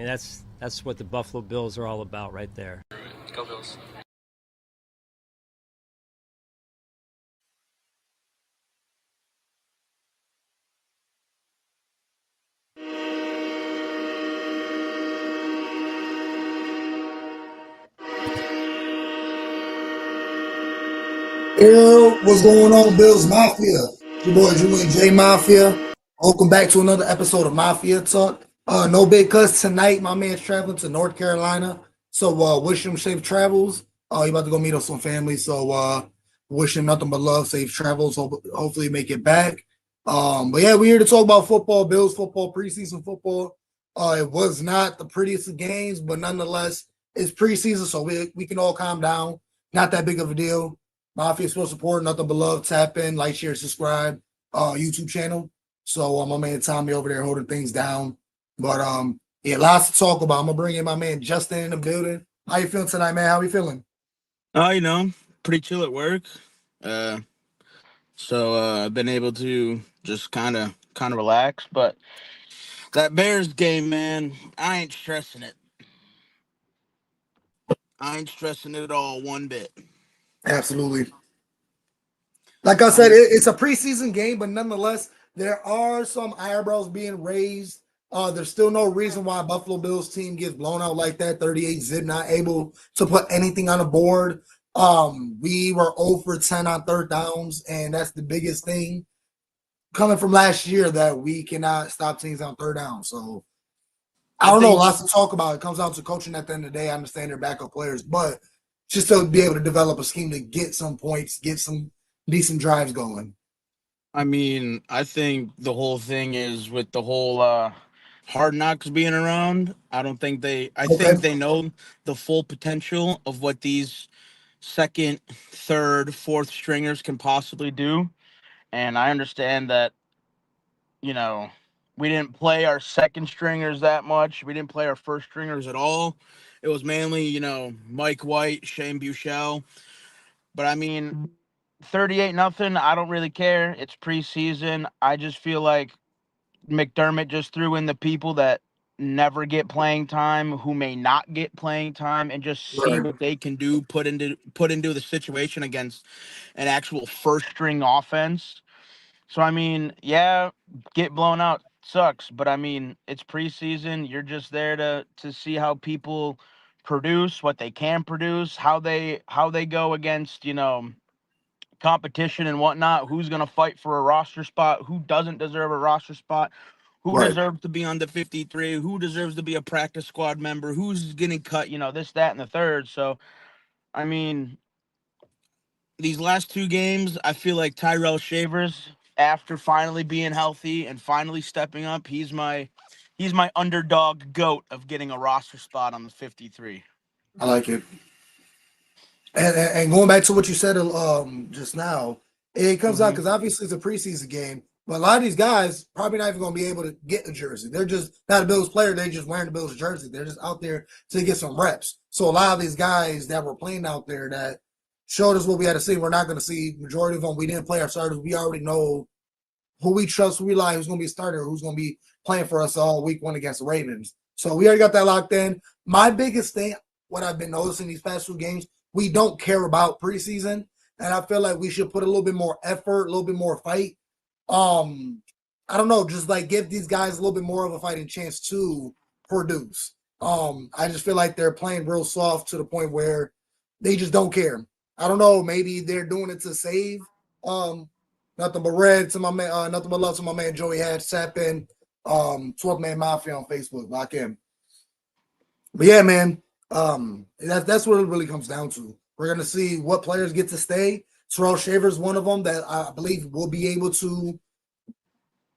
mean, that's what the Buffalo Bills are all about right there. Go Bills. Yo, what's going on, Bills Mafia? It's your boy Julian J Mafia. Welcome back to another episode of Mafia Talk. No big cuts tonight. My man's traveling to North Carolina, so wish him safe travels. He about to go meet up some family, so wish him nothing but love, safe travels. Hopefully make it back. But yeah, we're here to talk about football, Bills football, preseason football. It was not the prettiest of games, but nonetheless, it's preseason, so we can all calm down. Not that big of a deal. Mafia Sports Support, nothing but love. Tap in, like, share, subscribe, YouTube channel. So my man Tommy over there holding things down. But yeah, lots to talk about. I'm gonna bring in my man Justin in the building. How you feeling tonight, man? How you feeling? Pretty chill at work. Uh, I've been able to just kind of relax. But that Bears game, man, I ain't stressing it. I ain't stressing it at all one bit. Absolutely. Like I said, it's a preseason game, but nonetheless, there are some eyebrows being raised. There's still no reason why Buffalo Bills team gets blown out like that, 38-zip, not able to put anything on the board. We were 0 for 10 on third downs, and that's the biggest thing coming from last year, that we cannot stop teams on third down. So I don't know, lots to talk about. It comes down to coaching at the end of the day. I understand they're backup players, but just to be able to develop a scheme to get some points, get some decent drives going. I think the whole thing is with the whole Hard Knocks being around. I Okay. think they know the full potential of what these second, third, fourth stringers can possibly do. And I understand that, you know, we didn't play our second stringers that much. We didn't play our first stringers at all. It was mainly, Mike White, Shane Buechele. But 38-0, I don't really care. It's preseason. I just feel like McDermott just threw in the people that never get playing time, who may not get playing time, and just see Right. what they can do, put into the situation against an actual first string offense. So yeah, get blown out sucks, but it's preseason. You're just there to see how people produce, what they can produce, how they go against, competition and whatnot, who's gonna fight for a roster spot, who doesn't deserve a roster spot, who Right. deserves to be on the 53, who deserves to be a practice squad member, who's getting cut, this, that, and the third. So I mean, these last two games, I feel like Tyrell Shavers, after finally being healthy and finally stepping up, he's my underdog goat of getting a roster spot on the 53. I like it. And going back to what you said just now, it comes out Mm-hmm. because obviously it's a preseason game, but a lot of these guys probably not even going to be able to get a jersey. They're just not a Bills player. They're just wearing the Bills jersey. They're just out there to get some reps. So a lot of these guys that were playing out there that showed us what we had to see, we're not going to see. Majority of them, we didn't play our starters. We already know who we trust, who we like, who's going to be a starter, who's going to be playing for us all week one against the Ravens. So we already got that locked in. My biggest thing, what I've been noticing these past two games, we don't care about preseason, and I feel like we should put a little bit more effort, a little bit more fight. Um, I don't know, just like give these guys a little bit more of a fighting chance to produce. I just feel like they're playing real soft to the point where they just don't care. I don't know, maybe they're doing it to save. Um, Nothing but red to my man, nothing but love to my man Joey Hatch. Tap in, 12 Man Mafia on Facebook. Lock in. But yeah, man, that's what it really comes down to. We're gonna see what players get to stay. Terrell Shaver's one of them that I believe will be able to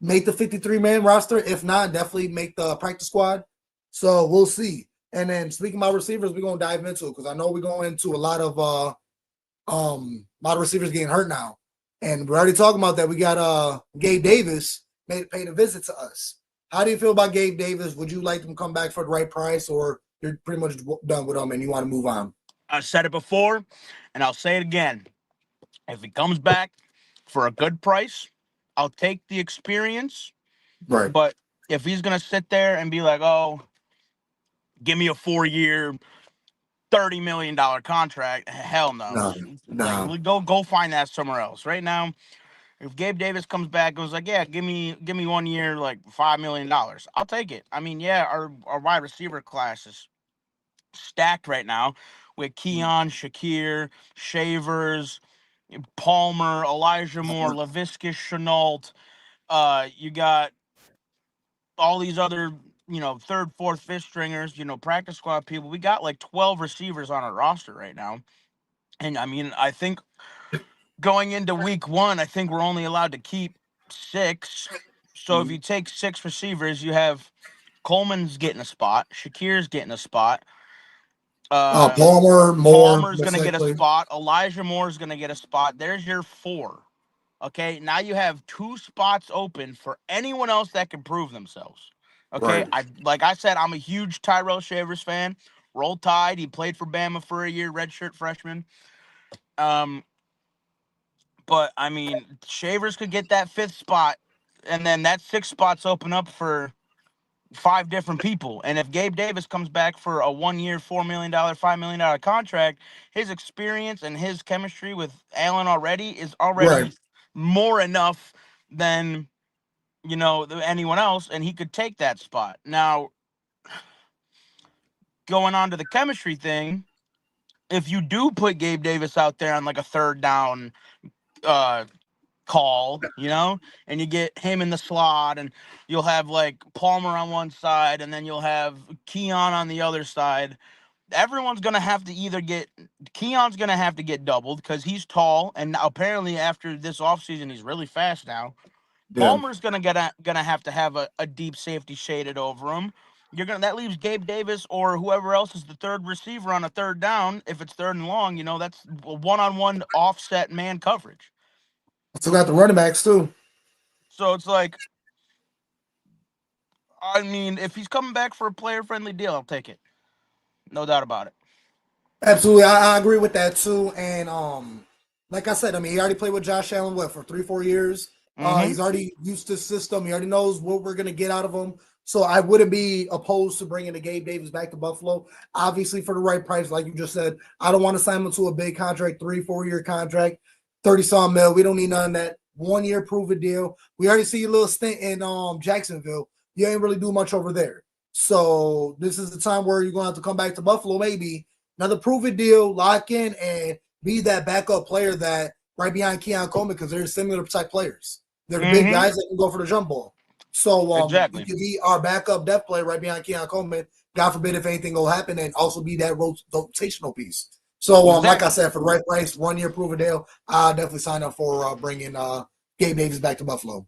make the 53-man roster. If not, definitely make the practice squad. So we'll see. And then speaking about receivers, we're gonna dive into it because I know we're going into a lot of receivers getting hurt now. And we're already talking about that. We got Gabe Davis paid a visit to us. How do you feel about Gabe Davis? Would you like him to come back for the right price, or you're pretty much done with him and you want to move on? I said it before, and I'll say it again. If he comes back for a good price, I'll take the experience. Right. But if he's gonna sit there and be like, "Oh, give me a 4-year, $30 million contract. Hell no. Like, No. go find that somewhere else. Right now, if Gabe Davis comes back and was like, yeah, give me 1 year, like $5 million, I'll take it. I mean, yeah, our wide receiver class is stacked right now with Keon, Shakir, Shavers, Palmer, Elijah Moore, Laviska Chenault. You got all these other, third, fourth, fifth stringers, practice squad people. We got like 12 receivers on our roster right now. And I mean, I think going into week 1, I think we're only allowed to keep 6. So if you take 6 receivers, you have Coleman's getting a spot, Shakir's getting a spot. Palmer, Moore, Palmer's most going to get a likely. spot. Elijah Moore's going to get a spot. There's your 4. Okay, now you have 2 spots open for anyone else that can prove themselves. Okay, Right. like I said, I'm a huge Tyrell Shavers fan. Roll Tide. He played for Bama for a year, redshirt freshman. But I mean, Shavers could get that 5th spot, and then that 6 spots open up for 5 different people. And if Gabe Davis comes back for a 1-year, $4 million, $5 million contract, his experience and his chemistry with Allen is already Right. more enough than anyone else, and he could take that spot. Now, going on to the chemistry thing, if you do put Gabe Davis out there on like a 3rd down call, and you get him in the slot, and you'll have like Palmer on one side, and then you'll have Keon on the other side. Everyone's gonna have to Keon's gonna have to get doubled because he's tall, and apparently after this offseason, he's really fast now. Yeah. Palmer's gonna have to have a deep safety shaded over him. That leaves Gabe Davis or whoever else is the 3rd receiver on a 3rd down. If it's 3rd and long, that's a 1-on-1 offset man coverage. Still got the running backs too. So it's like, I mean, if he's coming back for a player-friendly deal, I'll take it. No doubt about it. Absolutely, I agree with that too. And like I said, I mean, he already played with Josh Allen for 3-4 years. Mm-hmm. He's already used to the system. He already knows what we're gonna get out of him. So I wouldn't be opposed to bringing the Gabe Davis back to Buffalo. Obviously, for the right price, like you just said, I don't want to sign him to a big contract, 3-4 year contract, 30-some mil. We don't need none of that. 1-year proven deal. We already see a little stint in Jacksonville. You ain't really do much over there. So this is the time where you're gonna have to come back to Buffalo, maybe another proven deal, lock in, and be that backup player that right behind Keon Coleman because they're similar type players. They're the big guys that can go for the jump ball. So Exactly. you can be our backup depth player right behind Keon Coleman. God forbid if anything will happen, and also be that rotational piece. So like I said, for the right price, 1-year proven deal, I definitely sign up for bringing Gabe Davis back to Buffalo.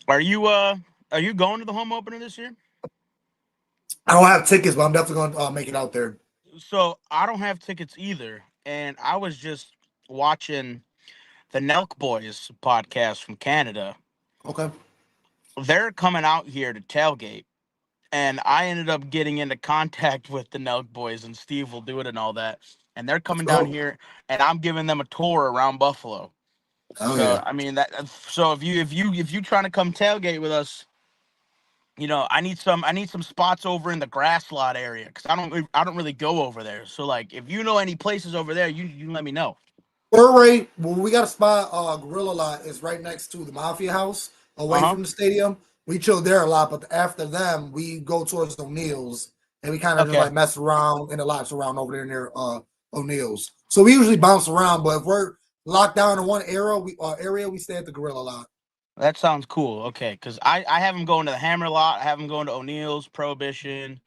Are you going to the home opener this year? I don't have tickets, but I'm definitely going to make it out there. So I don't have tickets either, and I was just watching the Nelk Boys podcast from Canada. Okay. They're coming out here to tailgate, and I ended up getting into contact with the Nelk Boys, and Steve will do it and all that. And they're coming down here, and I'm giving them a tour around Buffalo. Oh, So yeah. I mean that. So if you trying to come tailgate with us, I need some spots over in the grass lot area because I don't really go over there. So like, if you know any places over there, you let me know. We're right. Well, we got a spot. Gorilla Lot is right next to the Mafia house, away from the stadium. We chill there a lot, but after them, we go towards O'Neill's and we kind of just Okay. like mess around in the lots around over there near O'Neill's. So we usually bounce around, but if we're locked down in one area, we stay at the Gorilla Lot. That sounds cool. Okay, because I have them going to the Hammer lot. I have them going to O'Neill's, Prohibition.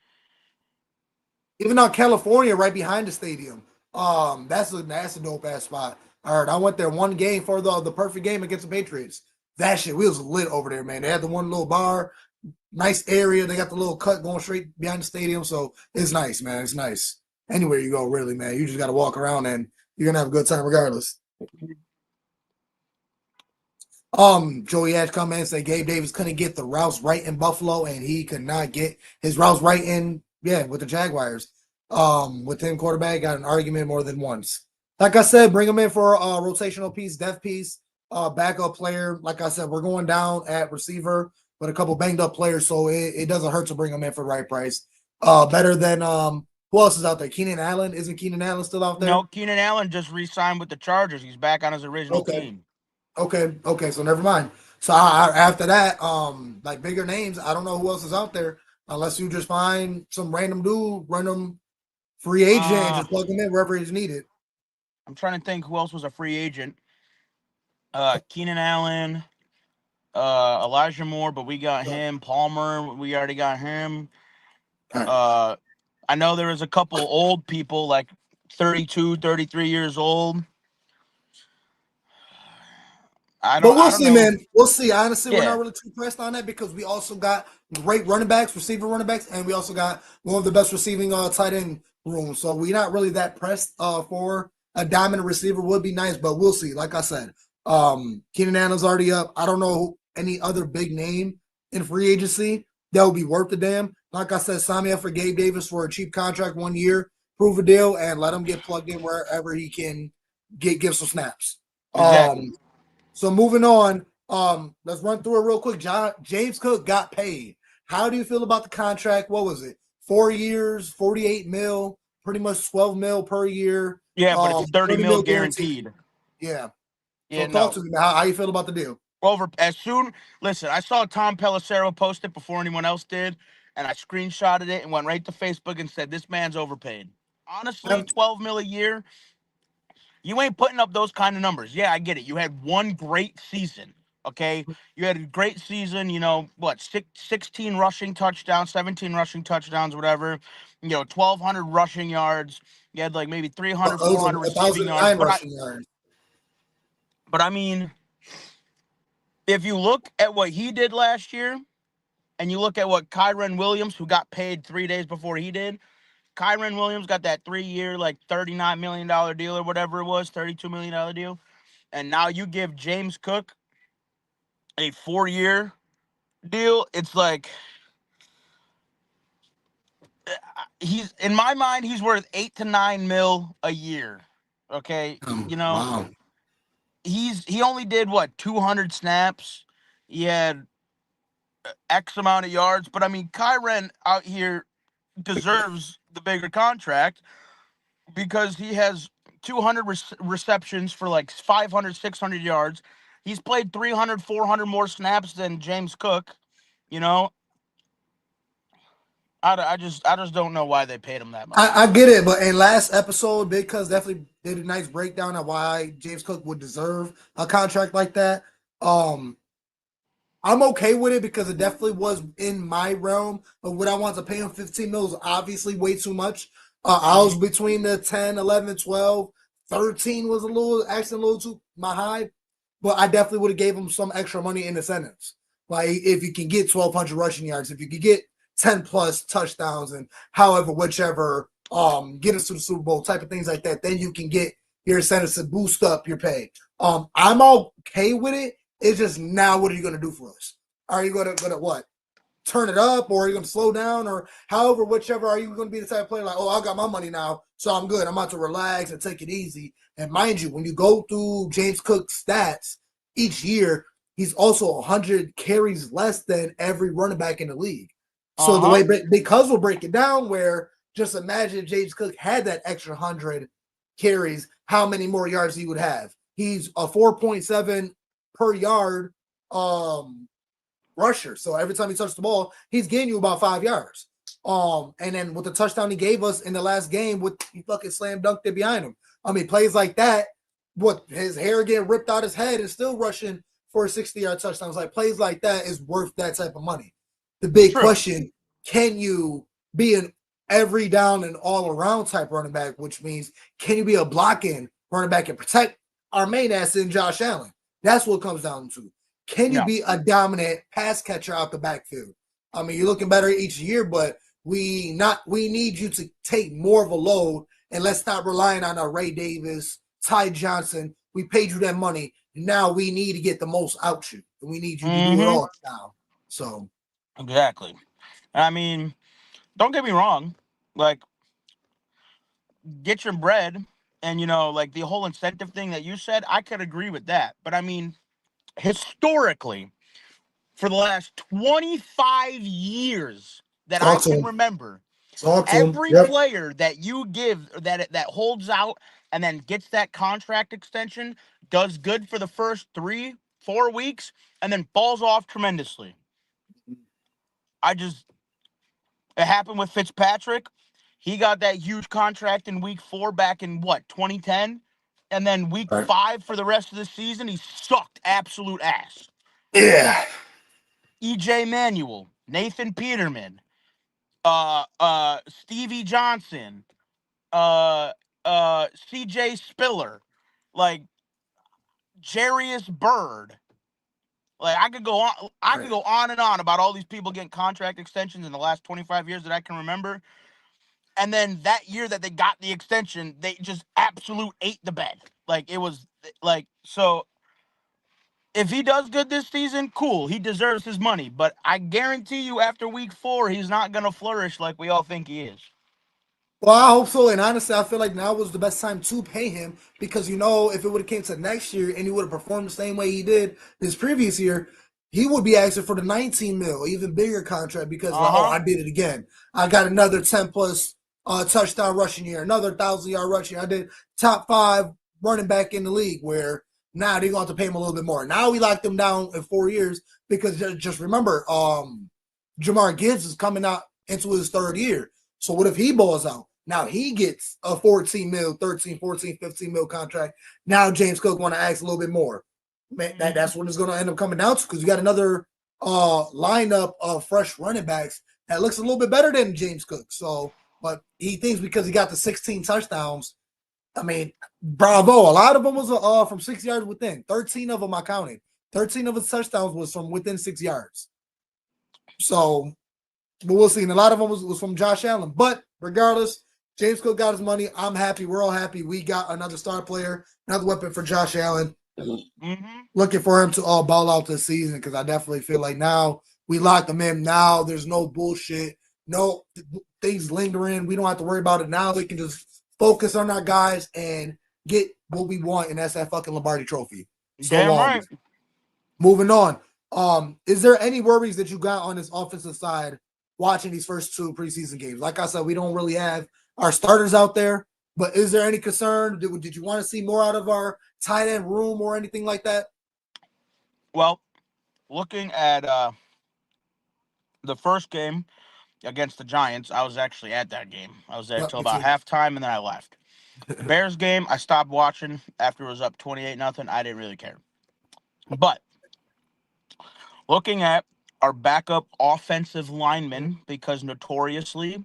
Even on California, right behind the stadium. That's a dope ass spot. All right, I went there one game for the perfect game against the Patriots. That shit, we was lit over there, man. They had the one little bar, nice area. They got the little cut going straight behind the stadium, so it's nice, man. It's nice. Anywhere you go, really, man. You just got to walk around and you're gonna have a good time regardless. Joey Ash come in and say Gabe Davis couldn't get the routes right in Buffalo, and he could not get his routes right with the Jaguars. With him quarterback, got an argument more than once. Like I said, bring him in for a rotational piece, depth piece, backup player. Like I said, we're going down at receiver with a couple banged up players, so it doesn't hurt to bring him in for the right price. Better than who else is out there? Keenan Allen. Isn't Keenan Allen still out there? No, Keenan Allen just re-signed with the Chargers. He's back on his original Okay. team. Okay. So never mind. So after that, like bigger names, I don't know who else is out there unless you just find some random dude, random free agent, and Uh, just plug him in wherever he's needed. I'm trying to think who else was a free agent. Keenan Allen, Elijah Moore, but we got him. Palmer, we already got him. All right. I know there was a couple old people like 32, 33 years old. But we'll I don't see, know. man. We'll see. Honestly, we're Yeah, not really too pressed on that because we also got great running backs, receiver running backs, and we also got one of the best receiving tight end rooms. So we're not really that pressed for a dominant receiver. Would be nice, but we'll see. Like I said, Keenan Allen's already up. I don't know any other big name in free agency that would be worth the damn. Like I said, sign me up for Gabe Davis for a cheap contract 1 year, prove a deal, and let him get plugged in wherever he can give some snaps. exactly. So moving on, let's run through it real quick. James Cook got paid. How do you feel about the contract? What was it? 4 years, 48 mil, pretty much 12 mil per year. Yeah, but it's 30 30 mil mil guaranteed. guaranteed. Yeah. So Yeah, talk no. to me. How you feel about the deal? Listen, I saw Tom Pelissero post it before anyone else did, and I screenshotted it and went right to Facebook and said, this man's overpaid. Honestly, Um, 12 mil a year, you ain't putting up those kind of numbers. Yeah, I get it. You had one great season. Okay. You had a great season, 16 rushing touchdowns, 17 rushing touchdowns, whatever, 1,200 rushing yards. You had like maybe 300, it was 400 receiving yards. 1,009 rushing yards. But I mean, if you look at what he did last year and you look at what Kyren Williams, who got paid 3 days before he did, Kyren Williams got that 3 year, like $39 million deal or whatever it was, $32 million deal. And now you give James Cook a 4 year deal. It's like he's in my mind, he's worth 8 to 9 mil a year. Okay. Wow. He only did what, 200 snaps. He had X amount of yards. But I mean, Kyren out here deserves the bigger contract because he has 200 receptions for like 500, 600 yards. He's played 300, 400 more snaps than James Cook. You know, I just don't know why they paid him that much. I get it, but in last episode, Big Cuz definitely did a nice breakdown of why James Cook would deserve a contract like that. I'm okay with it because it definitely was in my realm of what I want to pay him. 15 mil is obviously way too much. I was between the 10, 11, 12. 13 was actually a little too my high, but I definitely would have gave him some extra money in incentives. Like if you can get 1,200 rushing yards, if you could get 10 plus touchdowns and however, whichever, get us to the Super Bowl type of things like that, then you can get your incentives to boost up your pay. I'm okay with it. It's just now, what are you going to do for us? Are you going to what? Turn it up, or are you going to slow down, or however, whichever? Are you going to be the type of player like, oh, I got my money now, so I'm good. I'm about to relax and take it easy. And mind you, when you go through James Cook's stats each year, he's also 100 carries less than every running back in the league. So the way because we'll break it down, where just imagine if James Cook had that extra 100 carries, how many more yards he would have. He's a 4.7 per yard rusher. So every time he touches the ball, he's getting you about 5 yards. And then with the touchdown he gave us in the last game, he fucking slam dunked it behind him. I mean, plays like that, what his hair getting ripped out his head and still rushing for a 60-yard touchdown. It's like plays like that is worth that type of money. The big question, can you be an every down and all around type running back, which means can you be a blocking running back and protect our main asset in Josh Allen? That's what it comes down to. Can you be a dominant pass catcher out the backfield? I mean, you're looking better each year, but we need you to take more of a load, and let's stop relying on Ray Davis, Ty Johnson. We paid you that money. Now we need to get the most out you, and we need you to do it all now. So exactly. I mean, don't get me wrong. Like, get your bread, and like the whole incentive thing that you said, I could agree with that. But I mean, historically, for the last 25 years that I talk to can him. remember, Talk to him. Every Yep. player that you give that holds out and then gets that contract extension does good for the first 3-4 weeks and then falls off tremendously. It happened with Fitzpatrick. He got that huge contract in week 4 back in 2010, and then week Right. 5 for the rest of the season he sucked absolute ass. Yeah. EJ Manuel, Nathan Peterman, Stevie Johnson, CJ Spiller, like Jarius Bird. Like I could go on and on about all these people getting contract extensions in the last 25 years that I can remember. And then that year that they got the extension, they just absolute ate the bed. Like it was like so if he does good this season, cool. He deserves his money. But I guarantee you after week 4, he's not gonna flourish like we all think he is. Well, I hope so. And honestly, I feel like now was the best time to pay him because if it would have came to next year and he would have performed the same way he did this previous year, he would be asking for the 19 mil, even bigger contract because Uh-huh. I did it again. I got another 10 plus touchdown rushing year, another 1,000-yard rushing. I did top 5 running back in the league. Where now they're going to have to pay him a little bit more. Now we locked him down in 4 years because just remember, Jamar Gibbs is coming out into his 3rd year. So what if he balls out? Now he gets a 14 mil, 13, 14, 15 mil contract. Now James Cook want to ask a little bit more. Man, that's what it's going to end up coming down to because you got another lineup of fresh running backs that looks a little bit better than James Cook. So, but he thinks because he got the 16 touchdowns, I mean, bravo. A lot of them was from 6 yards within. 13 of them I counted. 13 of his touchdowns was from within 6 yards. So, but we'll see. And a lot of them was from Josh Allen. But regardless, James Cook got his money. I'm happy. We're all happy. We got another star player, another weapon for Josh Allen. Mm-hmm. Looking for him to all ball out this season because I definitely feel like now we locked him in. Now there's no bullshit, no things lingering. We don't have to worry about it now. We can just focus on our guys and get what we want, and that's that fucking Lombardi Trophy. So, Damn right. moving on. Is there any worries that you got on this offensive side watching these first 2 preseason games? Like I said, we don't really have our starters out there, but is there any concern? Did you want to see more out of our tight end room or anything like that? Well, looking at the first game against the Giants, I was actually at that game. I was there Yep, till me about too. halftime, and then I left. The Bears game, I stopped watching after it was up 28-0. I didn't really care. But looking at our backup offensive linemen, because notoriously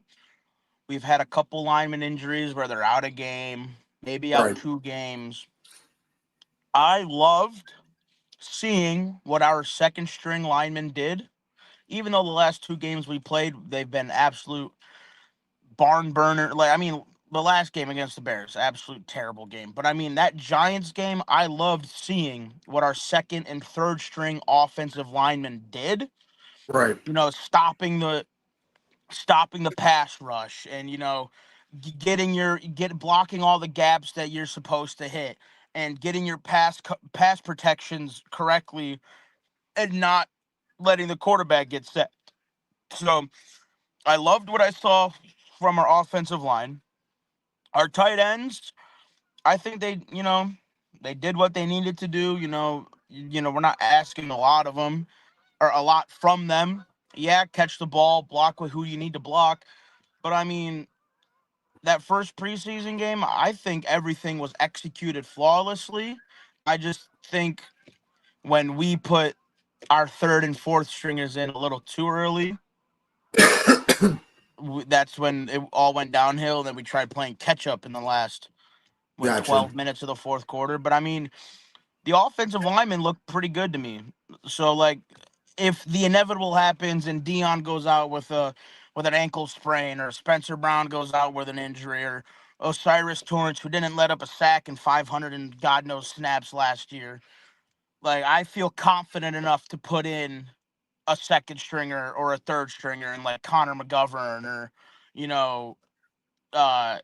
we've had a couple lineman injuries where they're out a game, maybe out Right. 2 games. I loved seeing what our second string linemen did. Even though the last 2 games we played, they've been absolute barn burner. The last game against the Bears, absolute terrible game. But I mean, that Giants game, I loved seeing what our second and third string offensive linemen did. Right. Stopping the pass rush and blocking all the gaps that you're supposed to hit and getting your pass protections correctly and not letting the quarterback get set. So I loved what I saw from our offensive line. Our tight ends, I think they did what they needed to do. We're not asking a lot of them or a lot from them. Yeah, catch the ball, block with who you need to block. But I mean, that first preseason game, I think everything was executed flawlessly. I just think when we put our third and fourth stringers in a little too early, that's when it all went downhill. Then we tried playing catch up in the last Gotcha. 12 minutes of the fourth quarter. But I mean, the offensive linemen looked pretty good to me. So like, if the inevitable happens and Dion goes out with an ankle sprain, or Spencer Brown goes out with an injury, or Osiris Torrance, who didn't let up a sack in 500 and God knows snaps last year, like I feel confident enough to put in a second stringer or a third stringer and like Connor McGovern or you know uh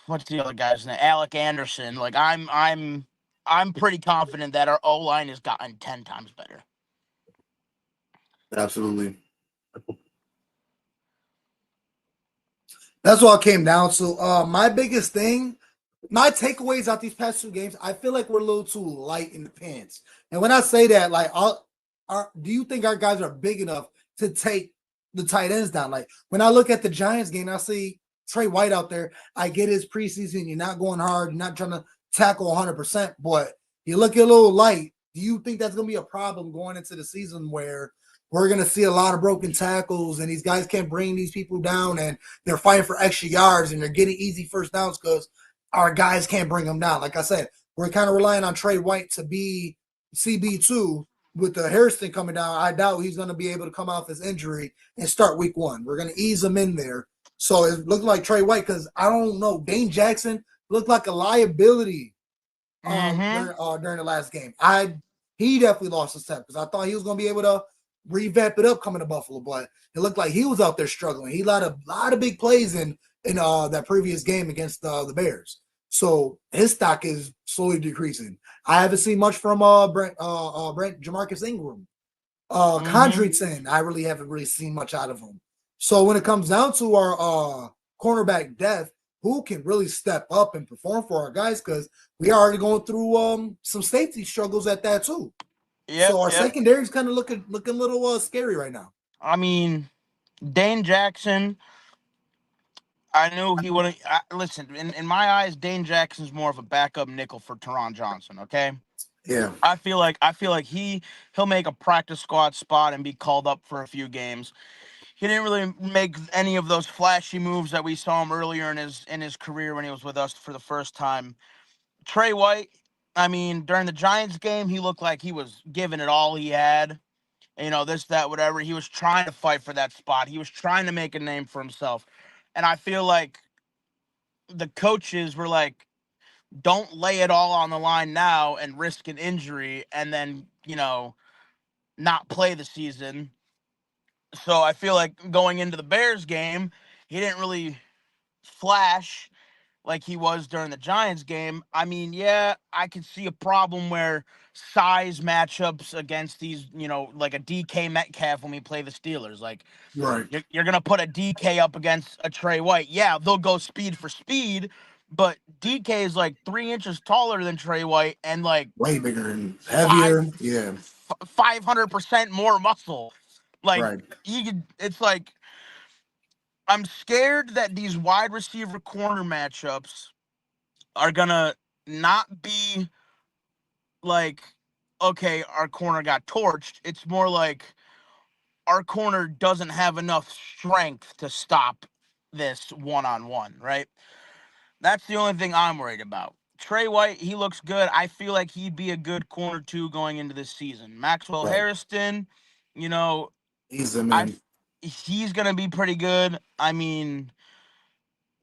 what's the other guy's name? Alec Anderson. Like I'm pretty confident that our O line has gotten 10 times better. Absolutely. That's what it came down to. My biggest thing, my takeaways out these past 2 games, I feel like we're a little too light in the pants. And when I say that, like, do you think our guys are big enough to take the tight ends down? Like, when I look at the Giants game, I see Trey White out there. I get his preseason. You're not going hard. You're not trying to tackle 100%, but you look a little light. Do you think that's going to be a problem going into the season where we're going to see a lot of broken tackles and these guys can't bring these people down and they're fighting for extra yards and they're getting easy first downs because our guys can't bring them down? Like I said, we're kind of relying on Trey White to be CB2 with the Harrison coming down. I doubt he's going to be able to come off his injury and start week 1. We're going to ease him in there. So it looked like Trey White because I don't know. Dane Jackson looked like a liability during the last game. He definitely lost his step because I thought he was going to be able to revamp it up coming to Buffalo, but it looked like he was out there struggling. He had a lot of big plays in that previous game against the Bears. So his stock is slowly decreasing. I haven't seen much from Brent Jamarcus Ingram. Condrickson, I really haven't seen much out of him. So when it comes down to our cornerback depth, who can really step up and perform for our guys? Because we are already going through some safety struggles at that too. So our secondary is kind of looking a little scary right now. I mean, Dane Jackson, I knew he would have. Listen, in my eyes, Dane Jackson's more of a backup nickel for Teron Johnson. Okay. Yeah. I feel like he'll make a practice squad spot and be called up for a few games. He didn't really make any of those flashy moves that we saw him earlier in his career when he was with us for the first time. Trey White, I mean, during the Giants game, he looked like he was giving it all he had. You know, this, that, whatever. He was trying to fight for that spot. He was trying to make a name for himself. And I feel like the coaches were like, don't lay it all on the line now and risk an injury and then, not play the season. So I feel like going into the Bears game, he didn't really flash like he was during the Giants game. I mean, yeah, I could see a problem where size matchups against these, like a DK Metcalf when we play the Steelers. Like, Right. you're going to put a DK up against a Trey White. Yeah, they'll go speed for speed, but DK is like 3 inches taller than Trey White and like Way bigger and heavier. 500% more muscle. Like, Right. it's like, I'm scared that these wide receiver corner matchups are gonna not be like, okay, our corner got torched. It's more like our corner doesn't have enough strength to stop this one-on-one, right? That's the only thing I'm worried about. Trey White, he looks good. I feel like he'd be a good corner 2 going into this season. Maxwell Right. Harrison, you know, He's a man. he's gonna be pretty good. I mean,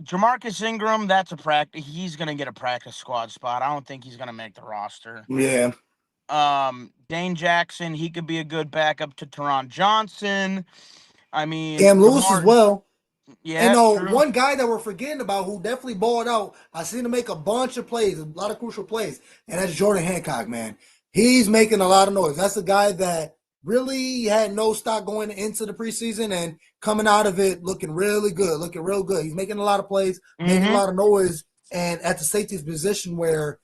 Jamarcus Ingram, that's a practice. He's gonna get a practice squad spot. I don't think he's gonna make the roster. Yeah. Dane Jackson, he could be a good backup to Teron Johnson. I mean, Cam Lewis as well. Yeah, And true. one guy that we're forgetting about who definitely balled out, I seen him make a bunch of plays, a lot of crucial plays, and that's Jordan Hancock, man. He's making a lot of noise. That's a guy that really had no stock going into the preseason and coming out of it looking really good, looking real good. He's making a lot of plays, making a lot of noise, and at the safety's position where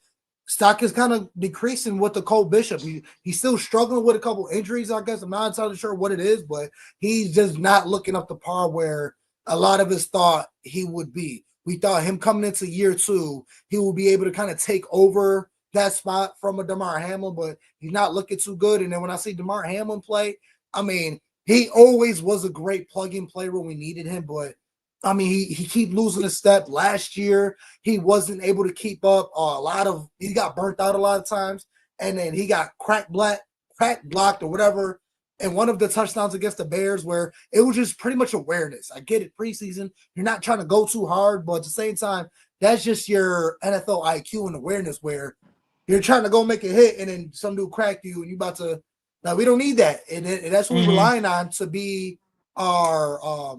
stock is kind of decreasing with the Cole Bishop. He's still struggling with a couple injuries, I guess. I'm not entirely sure what it is, but he's just not looking up to par where a lot of us thought he would be. We thought him coming into year 2, he will be able to kind of take over that spot from a DeMar Hamlin, but he's not looking too good. And then when I see DeMar Hamlin play, I mean, he always was a great plug-in player when we needed him, but I mean, he keep losing a step. Last year, he wasn't able to keep up. He got burnt out a lot of times, and then he got crack blocked or whatever. And one of the touchdowns against the Bears where it was just pretty much awareness. I get it, preseason. You're not trying to go too hard, but at the same time, that's just your NFL IQ and awareness where you're trying to go make a hit and then some dude crack you and you about to – now, we don't need that. And that's what we're relying on to be our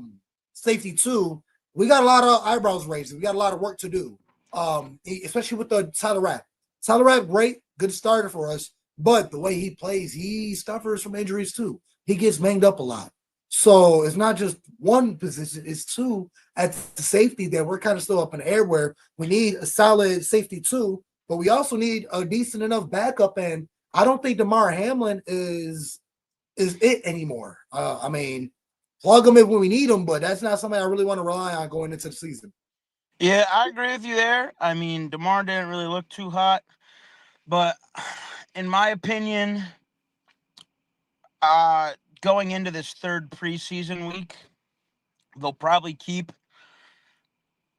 safety too. We got a lot of eyebrows raised. We got a lot of work to do, especially with the Tyler Rapp. Tyler Rapp, great, good starter for us. But the way he plays, he suffers from injuries too. He gets banged up a lot. So it's not just one position, it's two at the safety that we're kind of still up in the air where we need a solid safety too, but we also need a decent enough backup. And I don't think DeMar Hamlin is it anymore. I mean, plug him in when we need him, but that's not something I really want to rely on going into the season. Yeah, I agree with you there. I mean, DeMar didn't really look too hot, but in my opinion, going into this third preseason week, they'll probably keep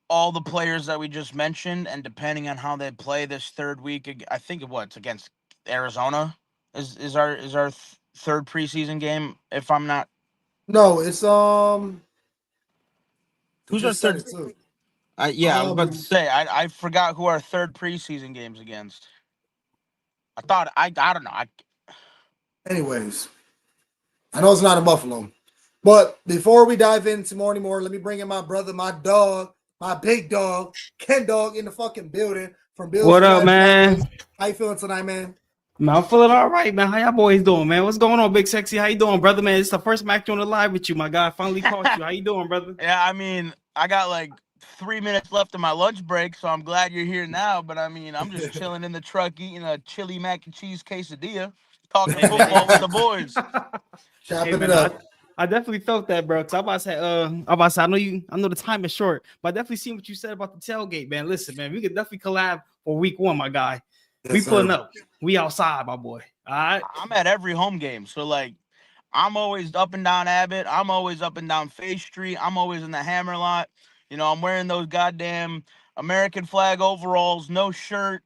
all the players that we just mentioned, and depending on how they play this third week, I think it's against Arizona is our third preseason game. If I'm not, No, it's who's our just said third? it too. Yeah, I was about to say I forgot who our third preseason game's against. I don't know. Anyways, I know it's not in Buffalo. But before we dive into more anymore, let me bring in my brother, my dog, my big dog, Ken Dog in the fucking building from Bills. What up, man? How you feeling tonight, man? Man, I'm feeling all right, man. How y'all boys doing, man? What's going on, Big Sexy? How you doing, brother, man? It's the first match on the live with you, my guy. I finally caught you. How you doing, brother? Yeah, I mean, I got like 3 minutes left of my lunch break, so I'm glad you're here now. But I mean, I'm just chilling in the truck eating a chili mac and cheese quesadilla, talking football with the boys. Chopping man, it up. I definitely felt that, bro. Cause I know the time is short, but I definitely seen what you said about the tailgate, man. Listen, man, we could definitely collab for week one, my guy. Yes, we pulling sir. up. We outside, my boy. All right. I'm at every home game, so like, I'm always up and down Abbott. I'm always up and down Face Street. I'm always in the Hammer lot. You know, I'm wearing those goddamn American flag overalls, no shirt.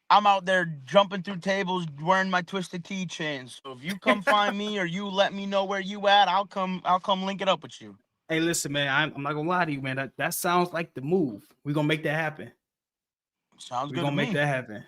I'm out there jumping through tables, wearing my Twisted Tea chains. So if you come find me or you let me know where you at, I'll come link it up with you. Hey, listen, man. I'm not gonna lie to you, man. That sounds like the move. We're gonna make that happen. Sounds good We're to gonna me. make that happen.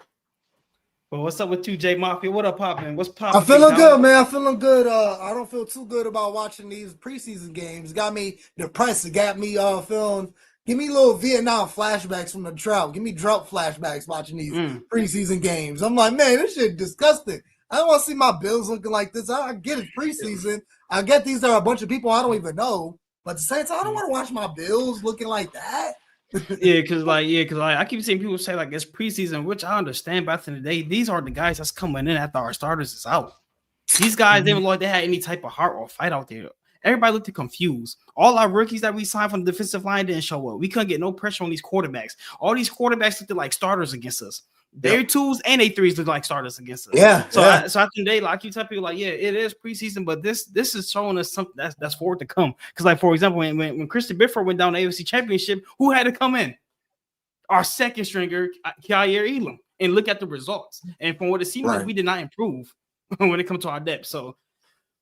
Well, what's up with you, J Mafia? What up, poppin'? What's poppin'? I'm feeling good, man. I'm feeling good. I don't feel too good about watching these preseason games. It got me depressed. It got me feeling. Give me little Vietnam flashbacks from the drought. Give me drought flashbacks watching these preseason games. I'm like, man, this shit disgusting. I don't want to see my Bills looking like this. I get it, preseason. I get these are a bunch of people I don't even know. But at the same time, I don't want to watch my Bills looking like that. Yeah, because I keep seeing people say like it's preseason, which I understand. But at the end of the day, these are the guys that's coming in after our starters is out. These guys didn't look like they had any type of heart or fight out there. Everybody looked confused. All our rookies that we signed from the defensive line didn't show up. We couldn't get no pressure on these quarterbacks. All these quarterbacks looked like starters against us. Their twos and their threes look like starters against us. Yeah. So I think they like you tell people like, yeah, it is preseason, but this is showing us something that's forward to come. Because like for example, when Christian Bifford went down the AFC Championship, who had to come in? Our second stringer, Kyair Elam, and look at the results. And from what it seems like, we did not improve when it comes to our depth. So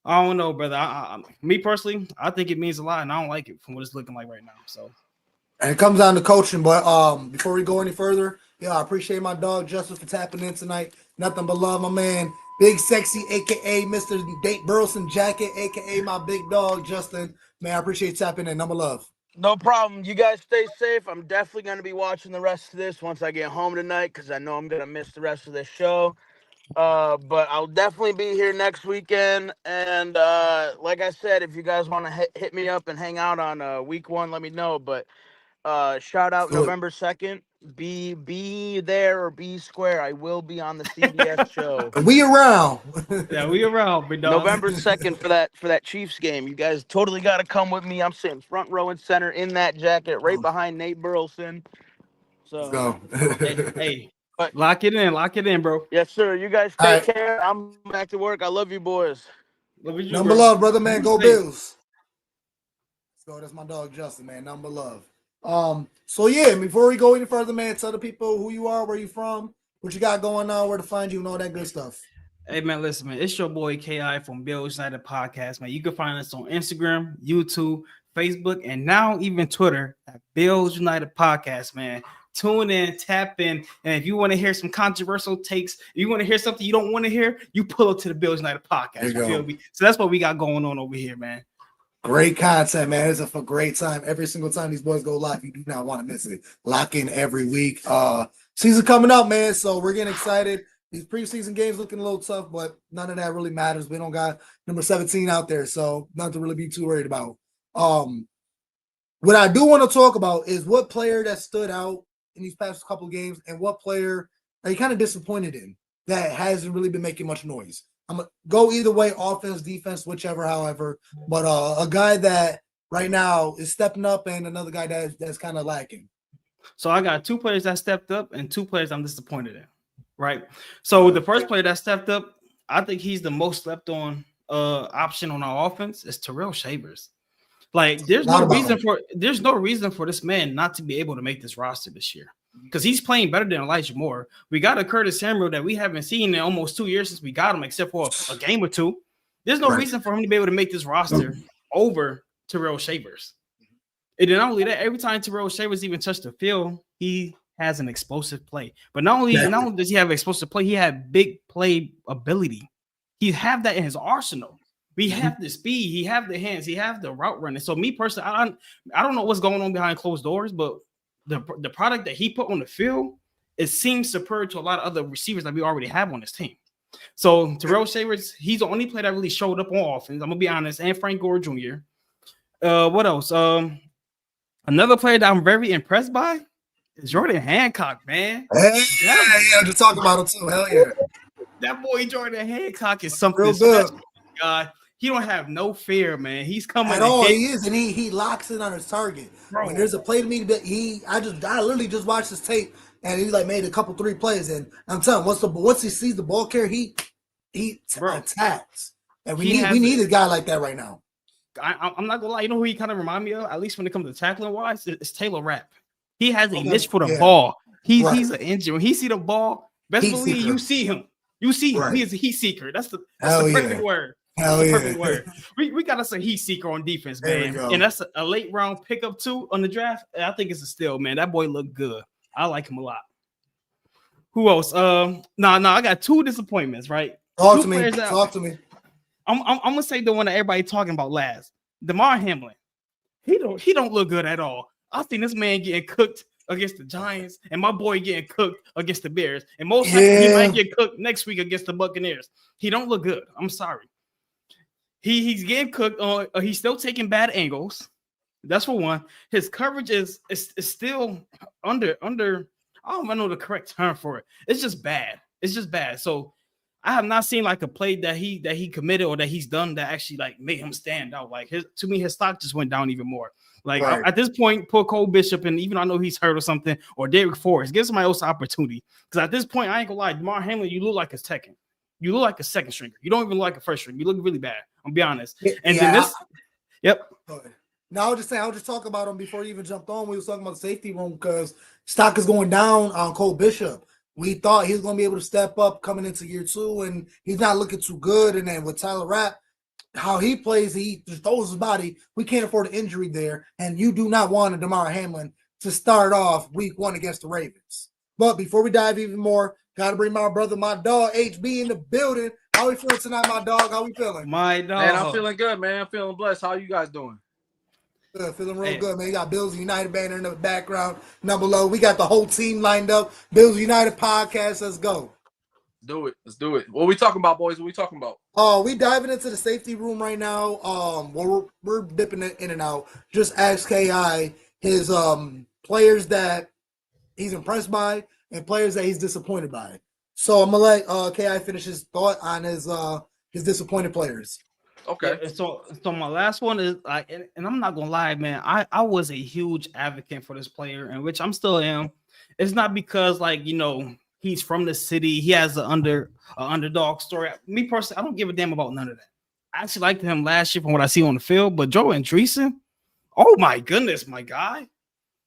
I don't know, brother. Me personally, I think it means a lot, and I don't like it from what it's looking like right now. So, and it comes down to coaching. But before we go any further, I appreciate my dog Justin for tapping in tonight. Nothing but love, my man. Big Sexy, aka Mr. Date Burleson Jacket, aka my big dog Justin. Man, I appreciate you tapping in. Number love. No problem. You guys stay safe. I'm definitely going to be watching the rest of this once I get home tonight because I know I'm going to miss the rest of this show. But I'll definitely be here next weekend. And like I said, if you guys want to hit me up and hang out on week one, let me know. But shout out November 2nd. Be there or be square. I will be on the CBS show. We around. yeah, we around, big dog. November 2nd for that Chiefs game. You guys totally got to come with me. I'm sitting front row and center in that jacket right behind Nate Burleson. So let's go. hey, lock it in, bro. Yes, sir. You guys take care. I'm back to work. I love you boys. Love you, Number love, brother, man. Go Bills. Let's go. That's my dog Justin, man. Number love. So yeah, before we go any further, man, tell the people who you are, where you from, what you got going on, where to find you, and all that good stuff. Hey man, listen, man, it's your boy KI from Bills United Podcast, man. You can find us on Instagram, YouTube, Facebook, and now even Twitter at Bills United Podcast, man. Tune in, tap in, and if you want to hear some controversial takes, if you want to hear something you don't want to hear, you pull up to the Bills United Podcast. You feel me? So that's what we got going on over here, man. Great content, man. It's a great time. Every single time these boys go live, you do not want to miss it. Lock in every week. Season coming up, man. So we're getting excited. These preseason games looking a little tough, but none of that really matters. We don't got number 17 out there, so nothing to really be too worried about. What I do want to talk about is what player that stood out in these past couple of games and what player are you kind of disappointed in that hasn't really been making much noise. I'm going to go either way, offense, defense, whichever, however. But a guy that right now is stepping up and another guy that's kind of lacking. So I got 2 players that stepped up and 2 players I'm disappointed in. Right. So the first player that stepped up, I think he's the most slept on option on our offense is Terrell Shavers. Like there's no reason for this man not to be able to make this roster this year because he's playing better than Elijah Moore. We got a Curtis Samuel that we haven't seen in almost 2 years since we got him, except for a game or 2. There's no reason for him to be able to make this roster over Terrell Shavers. And then not only that, every time Terrell Shavers even touched the field, he has an explosive play. But not only does he have explosive play, he had big play ability. He have that in his arsenal. We have the speed, he have the hands, he have the route running. So me personally, I don't know what's going on behind closed doors, but the product that he put on the field, it seems superior to a lot of other receivers that we already have on this team. So Terrell Shavers, he's the only player that really showed up on offense. I'm gonna be honest, and Frank Gore Jr. What else? Another player that I'm very impressed by is Jordan Hancock, man. Hey, yeah, just talking about him too. Hell yeah. That boy Jordan Hancock is something real good. God, he don't have no fear, man. He's coming at all. He is, and he locks in on his target. Bro. When there's a play to me that I literally just watched his tape, and he like made a couple 3 plays, and I'm telling him, once he sees the ball carrier, he attacks, and we need a guy like that right now. I'm not gonna lie. You know who he kind of remind me of, at least when it comes to tackling wise, it's Taylor Rapp. He has a niche for the ball. He's an engine. When he see the ball, best believe you see him. You see him. He is a heat seeker. That's the perfect word. That's the perfect word. We got us a heat seeker on defense, man. And that's a late round pickup too on the draft. I think it's a steal, man. That boy looked good. I like him a lot. Who else? No, I got 2 disappointments, right? Talk to me. I'm gonna say the one that everybody talking about last. DeMar Hamlin. He don't look good at all. I think this man getting cooked against the Giants, and my boy getting cooked against the Bears, and most likely he might get cooked next week against the Buccaneers. He don't look good. I'm sorry. He's getting cooked. He's still taking bad angles. That's for one. His coverage is still under. I don't know the correct term for it. It's just bad. So I have not seen like a play that he committed or that he's done that actually like made him stand out. Like to me, his stock just went down even more. Like at this point, put Cole Bishop, and even I know he's hurt or something, or Derek Forrest, give somebody else an opportunity. Because at this point, I ain't gonna lie, DeMar Hamlin, you look like a second. You look like a second stringer. You don't even look like a first string. You look really bad. I'm be honest. And then this, yep. No, I was just talking about him before you even jumped on. We was talking about the safety room because stock is going down on Cole Bishop. We thought he was going to be able to step up coming into year 2, and he's not looking too good. And then with Tyler Rapp, how he plays, he just throws his body. We can't afford an injury there, and you do not want a DeMar Hamlin to start off week 1 against the Ravens. But before we dive even more, got to bring my brother, my dog, HB, in the building. How we feeling tonight, my dog? How we feeling? My dog. Man, I'm feeling good, man. I'm feeling blessed. How you guys doing? Good, feeling real good, man. You got Bills United banner in the background. Down below, we got the whole team lined up. Bills United podcast. Let's go. Let's do it. What are we talking about, boys? What are we talking about? We diving into the safety room right now. We're dipping it in and out. Just ask KI his players that he's impressed by and players that he's disappointed by. So I'm gonna let KI finish his thought on his disappointed players. Okay. Yeah, so my last one is like, and I'm not gonna lie, man. I was a huge advocate for this player, and which I'm still am. It's not because like he's from the city, he has an underdog story. Me personally, I don't give a damn about none of that. I actually liked him last year from what I see on the field, but Joe Andreessen, oh my goodness, my guy.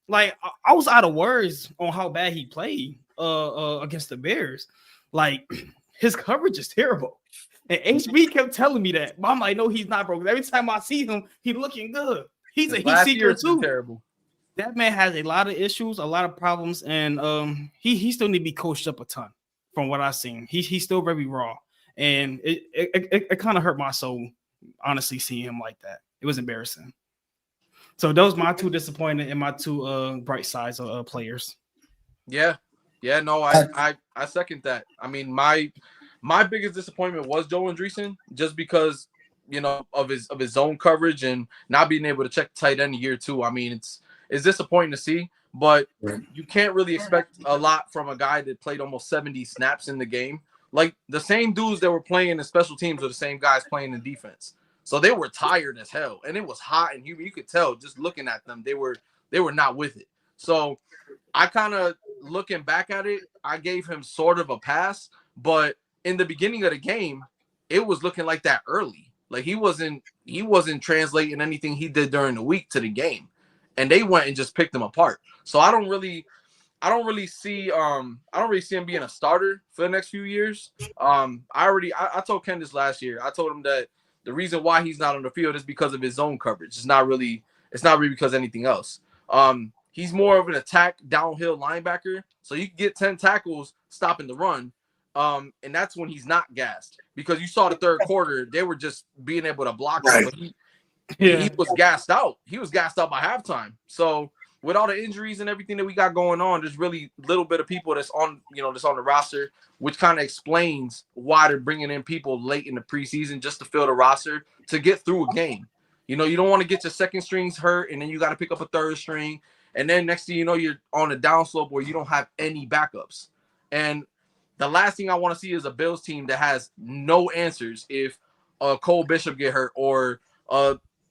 Like I was out of words on how bad he played against the Bears. Like his coverage is terrible. And HB kept telling me that. Mom, I know he's not broken. Every time I see him, he's looking good. He's a heat seeker too. Terrible. That man has a lot of issues, a lot of problems, and he still need to be coached up a ton. From what I've seen, he's still very raw, and it kind of hurt my soul, honestly, seeing him like that. It was embarrassing. So those my 2 disappointed and my 2 bright sides of players. Yeah, Yeah, no, I second that. I mean, my biggest disappointment was Joe Andreessen, just because of his zone coverage and not being able to check tight end year 2. I mean, it's disappointing to see, but you can't really expect a lot from a guy that played almost 70 snaps in the game. Like, the same dudes that were playing in special teams are the same guys playing in defense. So they were tired as hell, and it was hot and humid. You could tell just looking at them, they were not with it. So I kind of, looking back at it, I gave him sort of a pass, but in the beginning of the game, it was looking like that early. Like, he wasn't translating anything he did during the week to the game, and they went and just picked him apart. So I don't really see him being a starter for the next few years. I told Ken this last year. I told him that the reason why he's not on the field is because of his zone coverage. It's not really because of anything else. He's more of an attack downhill linebacker, so you can get 10 tackles stopping the run. And that's when he's not gassed, because you saw the third quarter, they were just being able to block him, but he was gassed out. He was gassed out by halftime. So with all the injuries and everything that we got going on, there's really little bit of people that's on the roster, which kind of explains why they're bringing in people late in the preseason just to fill the roster to get through a game. You don't want to get your second strings hurt, and then you got to pick up a third string, and then next thing you know, you're on a downslope where you don't have any backups. And the last thing I want to see is a Bills team that has no answers if Cole Bishop get hurt, or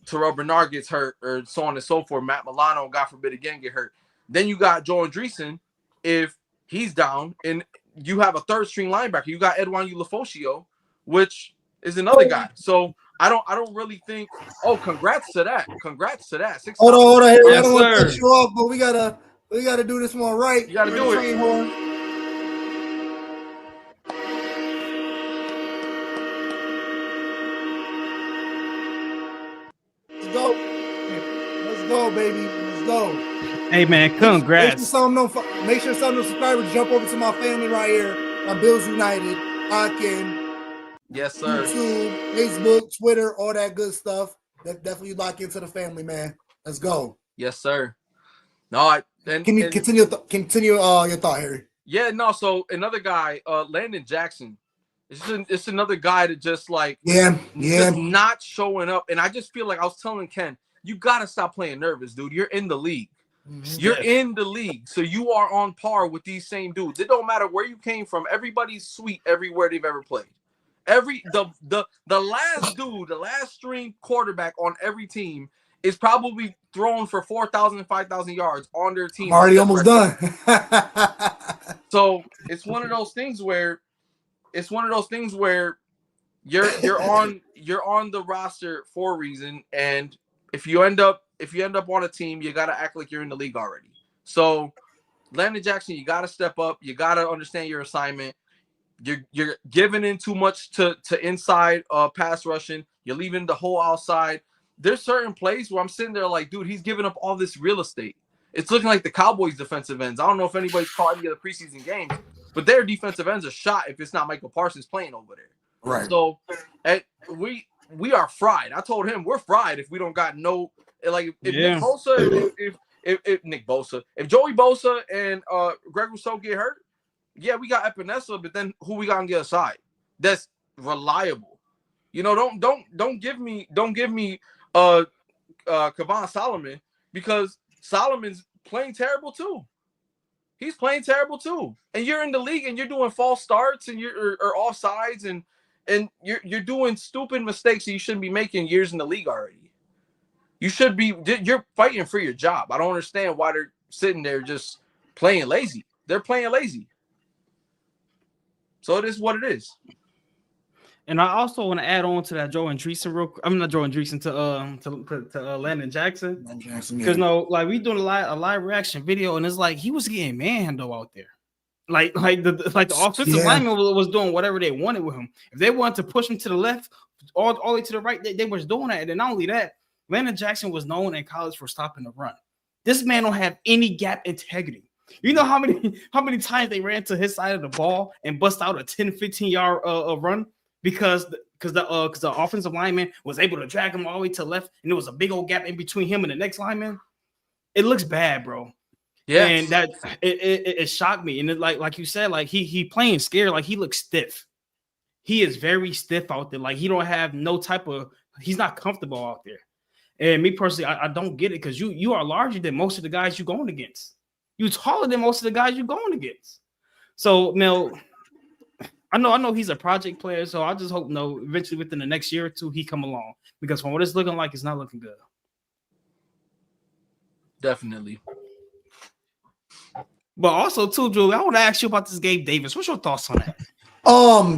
Terrell Bernard gets hurt, or so on and so forth. Matt Milano, God forbid, again get hurt. Then you got Joe Andreessen if he's down, and you have a third string linebacker. You got Edwin Ulofoshio, which is another guy. So I don't really think. Oh, congrats to that. 6 Hold on. Here, Yes, I don't want to sir. cut you off, but we gotta do this one right. You gotta do it. Train horn. Let's go, baby. Let's go. Hey, man, congrats. Make sure some of the subscribers jump over to my family right here on Bills United. Lock-in. Yes, sir. YouTube, Facebook, Twitter, all that good stuff. Definitely lock into the family, man. Let's go. Yes, sir. No, Continue your thought, Harry. Yeah, no. So another guy, Landon Jackson. It's another guy that just just not showing up. And I just feel like I was telling Ken, you gotta stop playing nervous, dude. You're in the league. Mm-hmm. You're in the league, so you are on par with these same dudes. It don't matter where you came from. Everybody's sweet everywhere they've ever played. The last string quarterback on every team is probably thrown for 4,000, 5,000 yards on their team. Already almost done. So it's one of those things where you're on the roster for a reason, and if you end up on a team, you gotta act like you're in the league already. So Landon Jackson, you gotta step up. You gotta understand your assignment. You're giving in too much to inside pass rushing. You're leaving the hole outside. There's certain plays where I'm sitting there like, dude, he's giving up all this real estate. It's looking like the Cowboys' defensive ends. I don't know if anybody's caught any of the preseason games, but their defensive ends are shot if it's not Michael Parsons playing over there. Right. So we are fried. I told him we're fried if we don't got no Nick Bosa, if Nick Bosa, if Joey Bosa and Greg Rousseau get hurt, yeah, we got Epinesa, but then who we got on the other side? That's reliable. Don't give me Kevon Solomon, because Solomon's playing terrible too. He's playing terrible too. And you're in the league and you're doing false starts and you're offsides and you're doing stupid mistakes that you shouldn't be making years in the league already. You're fighting for your job. I don't understand why they're sitting there just playing lazy. They're playing lazy. So it is what it is. And I also want to add on to that Joe Andreessen I'm not Joe Andreessen to Landon Jackson. Because we doing a live reaction video, and it's like he was getting manhandled out there. Like the offensive lineman was doing whatever they wanted with him. If they wanted to push him to the left, all the way to the right, they was doing that. And not only that, Landon Jackson was known in college for stopping the run. This man don't have any gap integrity. You know how many times they ran to his side of the ball and bust out a 10, 15-yard run because the offensive lineman was able to drag him all the way to the left, and there was a big old gap in between him and the next lineman. It looks bad, bro. Yeah. And that it shocked me. And it, like you said, like he playing scared, like he looks stiff. He is very stiff out there. Like he don't have no type of. He's not comfortable out there. And me personally, I don't get it because you are larger than most of the guys you're going against. You're taller than most of the guys you're going against. So Mel, I know he's a project player. So I just hope eventually within the next year or two he come along, because from what it's looking like, it's not looking good. Definitely. But also too, Drew, I want to ask you about this Gabe Davis. What's your thoughts on that?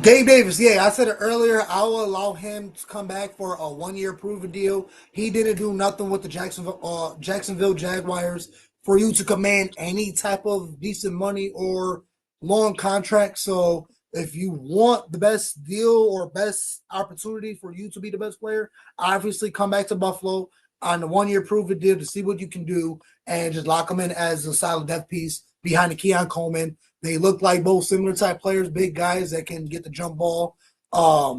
Gabe Davis, yeah, I said it earlier. I will allow him to come back for a 1-year proven deal. He didn't do nothing with the Jacksonville Jaguars for you to command any type of decent money or long contract. So if you want the best deal or best opportunity for you to be the best player, obviously come back to Buffalo on the 1-year proven deal to see what you can do and just lock him in as a solid depth piece behind the Keon Coleman. They look like both similar type players, big guys that can get the jump ball. I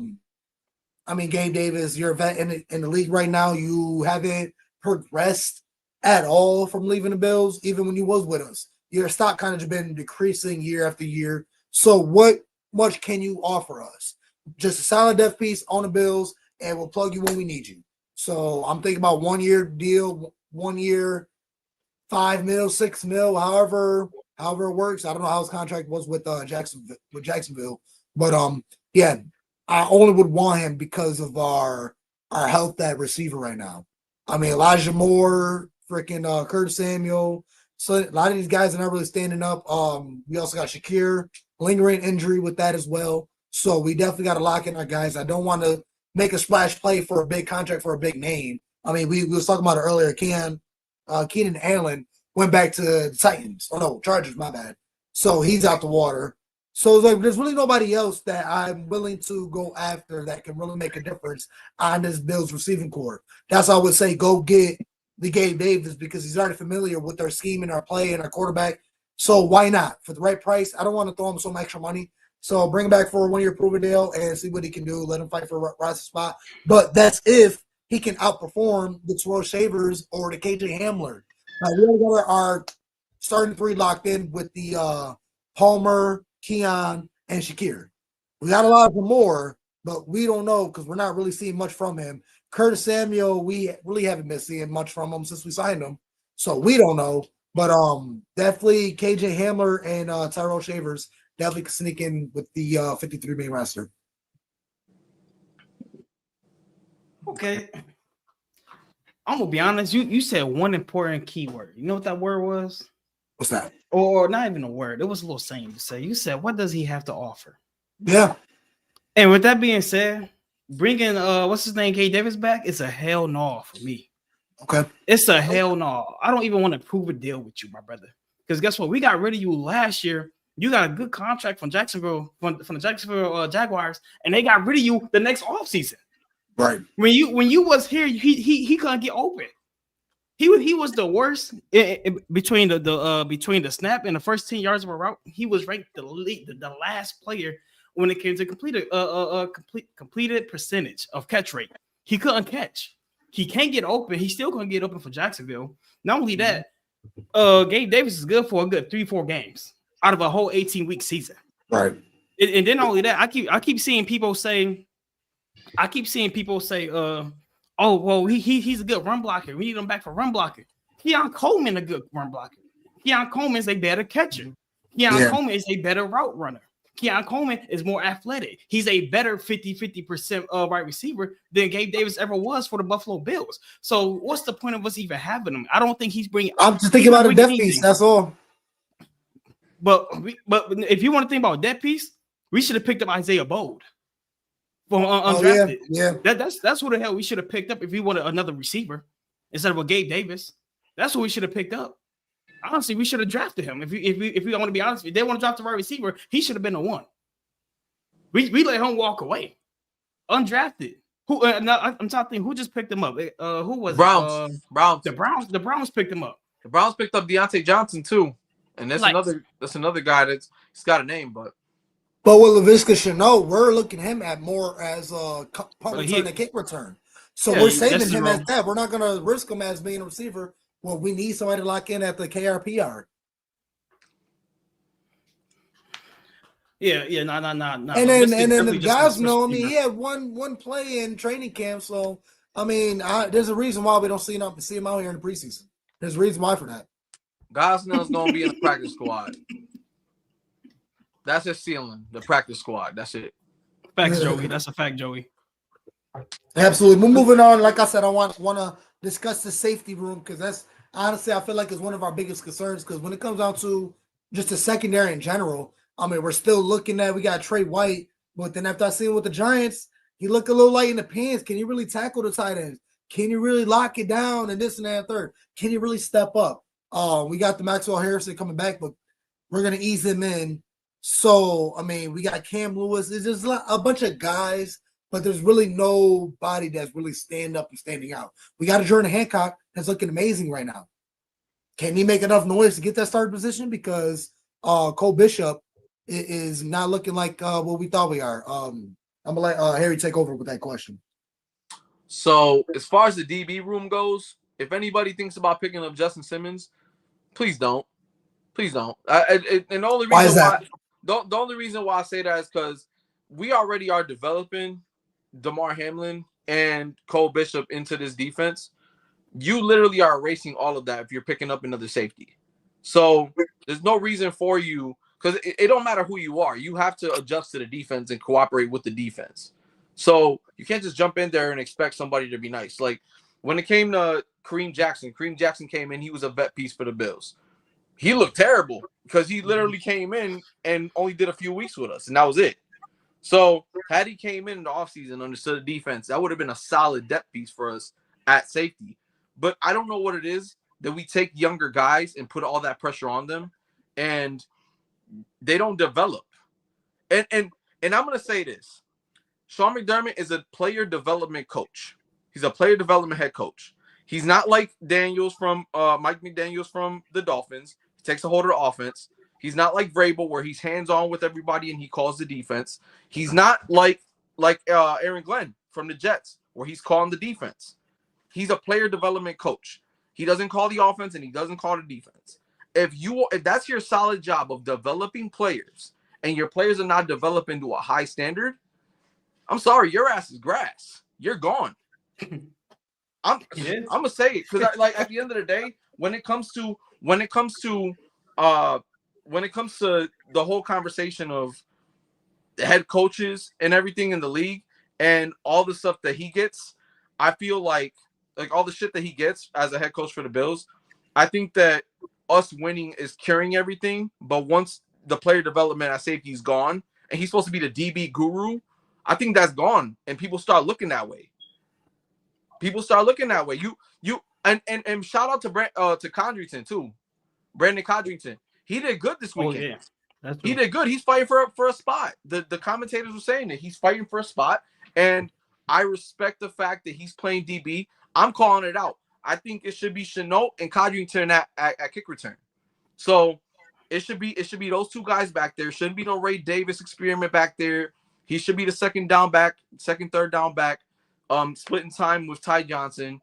mean, Gabe Davis, you're a vet in the league right now. You haven't progressed at all from leaving the Bills, even when you was with us. Your stock kind of just been decreasing year after year. So what much can you offer us? Just a solid depth piece on the Bills, and we'll plug you when we need you. So I'm thinking about 1-year deal, 1 year, $5 million, $6 million, however it works. I don't know how his contract was with Jacksonville, but yeah, I only would want him because of our health at receiver right now. I mean, Elijah Moore, freaking Curtis Samuel. So a lot of these guys are not really standing up. We also got Shakir, lingering injury with that as well. So we definitely got to lock in our guys. I don't want to make a splash play for a big contract for a big name. I mean, we was talking about it earlier. Keenan Allen went back to the Titans. Oh, no, Chargers, my bad. So he's out the water. So it's like there's really nobody else that I'm willing to go after that can really make a difference on this Bills receiving corps. That's why I would say go get the Gabe Davis because he's already familiar with our scheme and our play and our quarterback. So why not? For the right price, I don't want to throw him some extra money. So bring him back for a 1-year proven deal and see what he can do. Let him fight for a roster spot. But that's if he can outperform the Terrell Shavers or the KJ Hamler. Now, we already got our starting 3 locked in with the Palmer, Keon, and Shakir. We got a lot of them more, but we don't know because we're not really seeing much from him. Curtis Samuel, we really haven't been seeing much from him since we signed him, so we don't know. But definitely KJ Hamler and Tyrell Shavers definitely can sneak in with the 53-man roster. Okay. I'm gonna be honest. You said one important keyword. You know what that word was? What's that? Or not even a word. It was a little saying to say. You said, "What does he have to offer?" Yeah. And with that being said, bringing what's his name, Gabe Davis back, it's a hell no for me. Okay. It's a hell no. I don't even want to prove a deal with you, my brother. Because guess what? We got rid of you last year. You got a good contract from Jacksonville, from the Jacksonville Jaguars, and they got rid of you the next offseason. Right. When you was here, he couldn't get open. He was the worst between the snap and the first 10 yards of a route. He was ranked the last player when it came to completed percentage of catch rate. He couldn't catch. He can't get open. He still couldn't get open for Jacksonville. Not only that, Gabe Davis is good for a good 3-4 games out of a whole 18-week season. Right. And then not only that, I keep seeing people say, oh, well, he's a good run blocker. We need him back for run blocking. Keon Coleman a good run blocker. Keon Coleman is a better catcher. Keon Coleman is a better route runner. Keon Coleman is more athletic. He's a better 50% wide receiver than Gabe Davis ever was for the Buffalo Bills. So what's the point of us even having him? I don't think he's bringing. I'm just thinking about a depth piece. That's all. But if you want to think about depth piece, we should have picked up Isaiah Bold. Undrafted. That's who the hell we should have picked up if we wanted another receiver instead of a Gabe Davis. That's what we should have picked up. Honestly, we should have drafted him. If we want to be honest, if they want to draft the right receiver, he should have been the one. We let him walk away, undrafted. Who? I'm trying to think who just picked him up. Who was Browns? The Browns picked him up. The Browns picked up Deontay Johnson too, and that's another guy he's got a name, but with Laviska Shenault, we're looking him at more as a punt return and kick return. So we're saving him as that. We're not going to risk him as being a receiver. Well, we need somebody to lock in at the KRPR. Yeah, no. And then Biscuit's the definitely just a guys special know. I mean, teamer. he had one play in training camp. So I mean, there's a reason why we don't see him out here in the preseason. There's a reason why for that. Gosnell's gonna be in the practice squad. That's his ceiling, the practice squad. That's it. Facts, Joey. That's a fact, Joey. Absolutely. We're moving on. Like I said, I want to discuss the safety room because that's honestly, I feel like it's one of our biggest concerns. Because when it comes down to just the secondary in general, I mean, we're still looking at we got Trey White, but then after I seen with the Giants, he looked a little light in the pants. Can you really tackle the tight ends? Can you really lock it down and this and that and third? Can you really step up? We got the Maxwell Harrison coming back, but we're gonna ease him in. So I mean, we got Cam Lewis. It's just a bunch of guys, but there's really nobody that's really standing out. We got a Jordan Hancock that's looking amazing right now. Can he make enough noise to get that starting position? Because Cole Bishop is not looking like what we thought we are. I'm gonna let Harry take over with that question. So as far as the DB room goes, if anybody thinks about picking up Justin Simmons, please don't. Please don't. And the only reason Why is that? The only reason why I say that is because we already are developing DeMar Hamlin and Cole Bishop into this defense. You literally are erasing all of that if you're picking up another safety. So there's no reason for you, because it don't matter who you are. You have to adjust to the defense and cooperate with the defense. So you can't just jump in there and expect somebody to be nice. Like when it came to Kareem Jackson came in, he was a vet piece for the Bills. He looked terrible because he literally came in and only did a few weeks with us, and that was it. So had he came in the offseason, understood the defense, that would have been a solid depth piece for us at safety. But I don't know what it is that we take younger guys and put all that pressure on them, and they don't develop. And I'm going to say this. Sean McDermott is a player development coach. He's a player development head coach. He's not like Daniels from Mike McDaniels from the Dolphins. He takes a hold of the offense. He's not like Vrabel, where he's hands-on with everybody and he calls the defense. He's not like Aaron Glenn from the Jets, where he's calling the defense. He's a player development coach. He doesn't call the offense and he doesn't call the defense. If that's your solid job of developing players, and your players are not developing to a high standard, I'm sorry, your ass is grass. You're gone. I'm gonna say it because like at the end of the day, when it comes to the whole conversation of head coaches and everything in the league and all the stuff that he gets, I feel like all the shit that he gets as a head coach for the Bills, I think that us winning is curing everything. But once the player development at safety is gone and he's supposed to be the DB guru, I think that's gone, and people start looking that way. People start looking that way. And shout out to Condrington too, Brandon Condrington. He did good this weekend. Oh, yeah. He did good. He's fighting for a spot. The commentators were saying that he's fighting for a spot, and I respect the fact that he's playing DB. I'm calling it out. I think it should be Chenault and Codrington at kick return. So it should be those two guys back there. Shouldn't be no Ray Davis experiment back there. He should be the second, third down back, splitting time with Ty Johnson.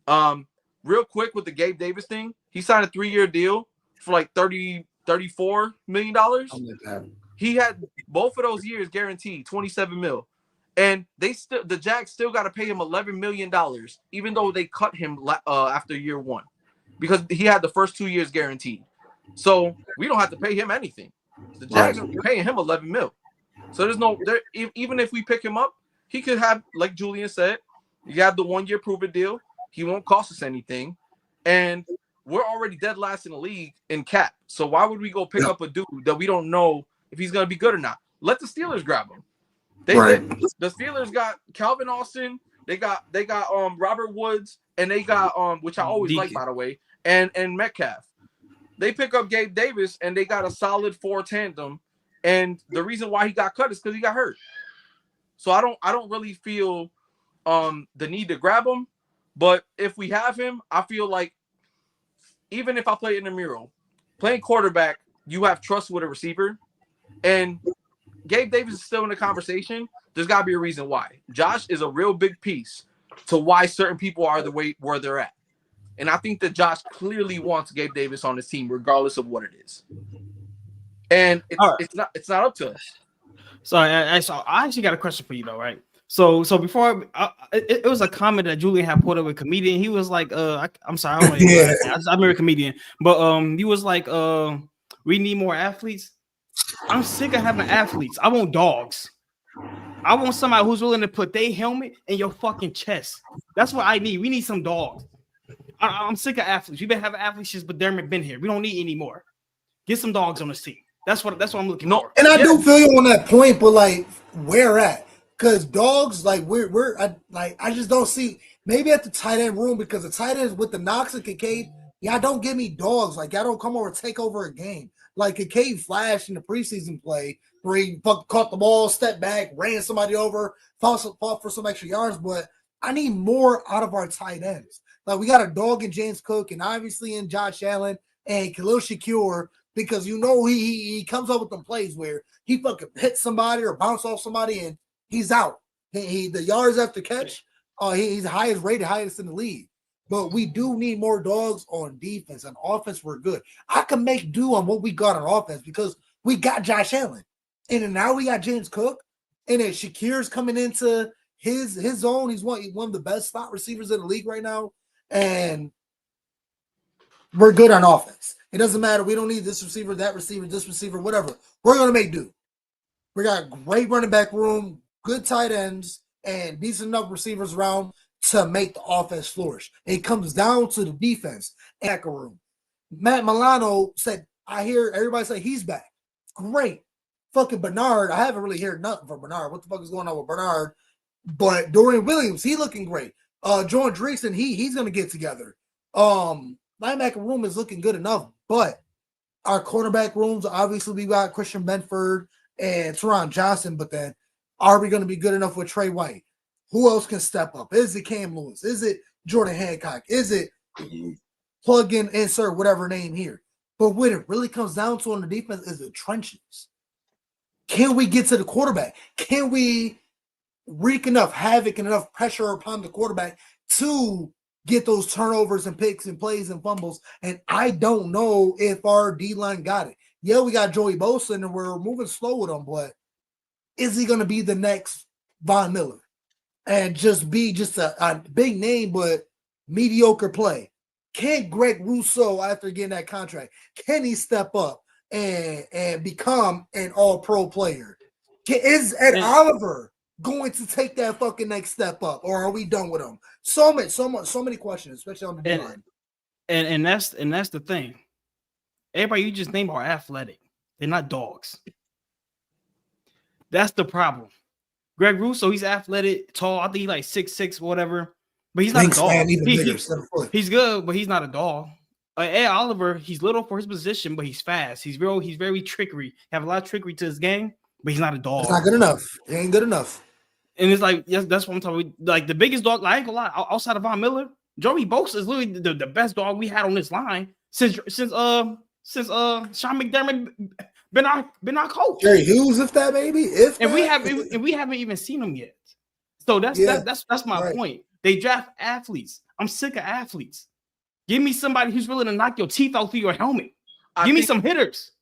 Real quick with the Gabe Davis thing, he signed a 3-year deal for like $34 million. He had both of those years guaranteed $27 million. And the Jags still got to pay him $11 million, even though they cut him after year 1, because he had the first 2 years guaranteed. So we don't have to pay him anything. The Jags are paying him $11 million. So even if we pick him up, he could have, like Julian said, you have the 1-year prove-it deal. He won't cost us anything, and we're already dead last in the league in cap. So why would we go pick up a dude that we don't know if he's gonna be good or not? Let the Steelers grab him. The Steelers got Calvin Austin. They got Robert Woods, and they got which I always like, by the way, and Metcalf. They pick up Gabe Davis, and they got a solid 4 tandem. And the reason why he got cut is because he got hurt. So I don't really feel the need to grab him. But if we have him, I feel like even if I play intramural, playing quarterback, you have trust with a receiver. And Gabe Davis is still in the conversation. There's got to be a reason why. Josh is a real big piece to why certain people are the way where they're at. And I think that Josh clearly wants Gabe Davis on his team, regardless of what it is. and All right. it's not up to us. So I actually got a question for you though, right? So before it was a comment that Julian had put up with a comedian. He was like, I'm sorry, I don't know your Yeah. last name. I remember a comedian, but he was like, we need more athletes. I'm sick of having athletes. I want dogs. I want somebody who's willing to put their helmet in your fucking chest. That's what I need. We need some dogs. I'm sick of athletes. We've been having athletes since Dermot been here. We don't need any more. Get some dogs on the team. That's what I'm looking for. And I do feel you on that point, but like where at? Because dogs, like I just don't see maybe at the tight end room because the tight ends with the Knox and Kincaid, y'all don't give me dogs. Like y'all don't come over and take over a game. Like Kincaid flashed in the preseason play where he caught the ball, stepped back, ran somebody over, fought for some extra yards. But I need more out of our tight ends. Like we got a dog in James Cook and obviously in Josh Allen and Khalil Shakir. Because you know he comes up with them plays where he fucking hits somebody or bounce off somebody and he's out. He the yards after catch, he's the highest in the league. But we do need more dogs on defense. On offense, we're good. I can make do on what we got on offense because we got Josh Allen, and then now we got James Cook, and then Shakir's coming into his zone. He's one of the best slot receivers in the league right now, and we're good on offense. It doesn't matter. We don't need this receiver, this receiver, whatever. We're going to make do. We got great running back room, good tight ends, and decent enough receivers around to make the offense flourish. It comes down to the defense and the room. Matt Milano said, I hear everybody say he's back. Great. Fucking Bernard. I haven't really heard nothing from Bernard. What the fuck is going on with Bernard? But Dorian Williams, he looking great. Jordan Dreessen, he's going to get together. Linebacker room is looking good enough, but our cornerback rooms, obviously we got Christian Benford and Teron Johnson, but then are we going to be good enough with Trey White? Who else can step up? Is it Cam Lewis? Is it Jordan Hancock? Is it plug in, insert whatever name here? But what it really comes down to on the defense is the trenches. Can we get to the quarterback? Can we wreak enough havoc and enough pressure upon the quarterback to get those turnovers and picks and plays and fumbles? And I don't know if our D-line got it. Yeah, we got Joey Bosa and we're moving slow with him, but is he going to be the next Von Miller and just be just a big name but mediocre play? Can Greg Rousseau, after getting that contract, can he step up and become an all-pro player? Is Ed Oliver going to take that fucking next step up, or are we done with him? So many questions, especially on the D-line. And that's the thing. Everybody you just named are athletic. They're not dogs. That's the problem. Greg Rousseau, he's athletic, tall. I think he's like 6'6", whatever. But he's not a dog. He's good, but he's not a dog. Ed Oliver, he's little for his position, but he's fast. He's very trickery. Have a lot of trickery to his game, but he's not a dog. It's not good enough. He ain't good enough. And it's like, yes, that's what I'm talking about. Like the biggest dog, I ain't gonna lie, outside of Von Miller, Joey Bosa is literally the best dog we had on this line since Sean McDermott been our coach. Jerry Hughes, if that maybe, we haven't even seen him yet. So that's my point. They draft athletes. I'm sick of athletes. Give me somebody who's willing to knock your teeth out through your helmet. Give me some hitters.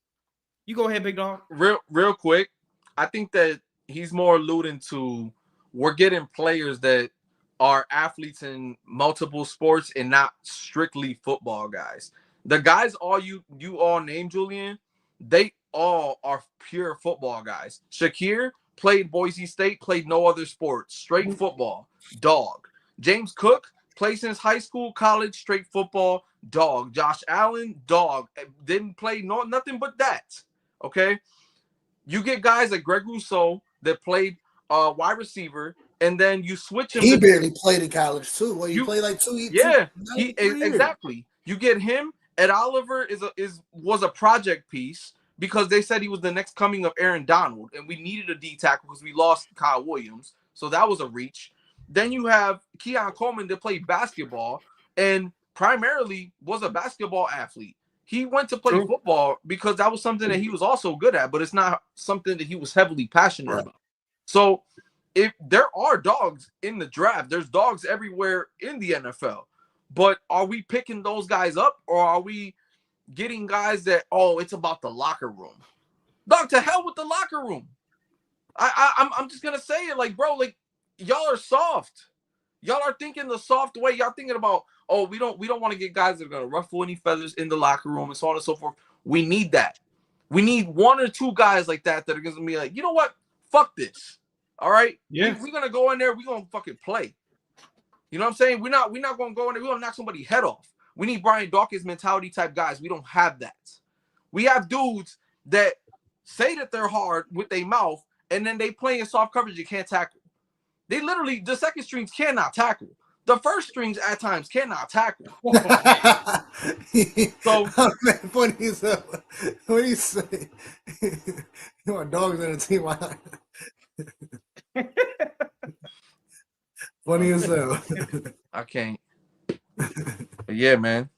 You go ahead, big dog. Real quick, I think that he's more alluding to we're getting players that are athletes in multiple sports and not strictly football guys. The guys you all named, Julian, they all are pure football guys. Shakir played Boise State, played no other sport, straight football, dog. James Cook played since high school, college, straight football, dog. Josh Allen, dog. Didn't play nothing but that. Okay? You get guys like Greg Rousseau that played wide receiver, and then you switch him. He barely played in college too. Well, you played like 2 years. Yeah, exactly. You get him. Ed Oliver was a project piece because they said he was the next coming of Aaron Donald, and we needed a D tackle because we lost Kyle Williams, so that was a reach. Then you have Keon Coleman that played basketball and primarily was a basketball athlete. He went to play football because that was something that he was also good at, but it's not something that he was heavily passionate about. So if there are dogs in the draft, there's dogs everywhere in the NFL. But are we picking those guys up, or are we getting guys that, it's about the locker room? Dog, to hell with the locker room. I'm just gonna say it, like, bro, like, y'all are soft. Y'all are thinking the soft way. Y'all thinking about, oh, we don't want to get guys that are gonna ruffle any feathers in the locker room and so on and so forth. We need that. We need 1 or 2 guys like that are gonna be like, you know what? Fuck this. All right. Yeah. We're gonna go in there. We're gonna fucking play. You know what I'm saying? We're not gonna go in there. We're gonna knock somebody's head off. We need Brian Dawkins mentality type guys. We don't have that. We have dudes that say that they're hard with their mouth, and then they play in soft coverage. You can't tackle. They literally, the second strings cannot tackle. The first strings at times cannot tackle. So, oh, man, funny as hell. What do you say? You want dogs in the team line? Funny as hell. I can't. But yeah, man.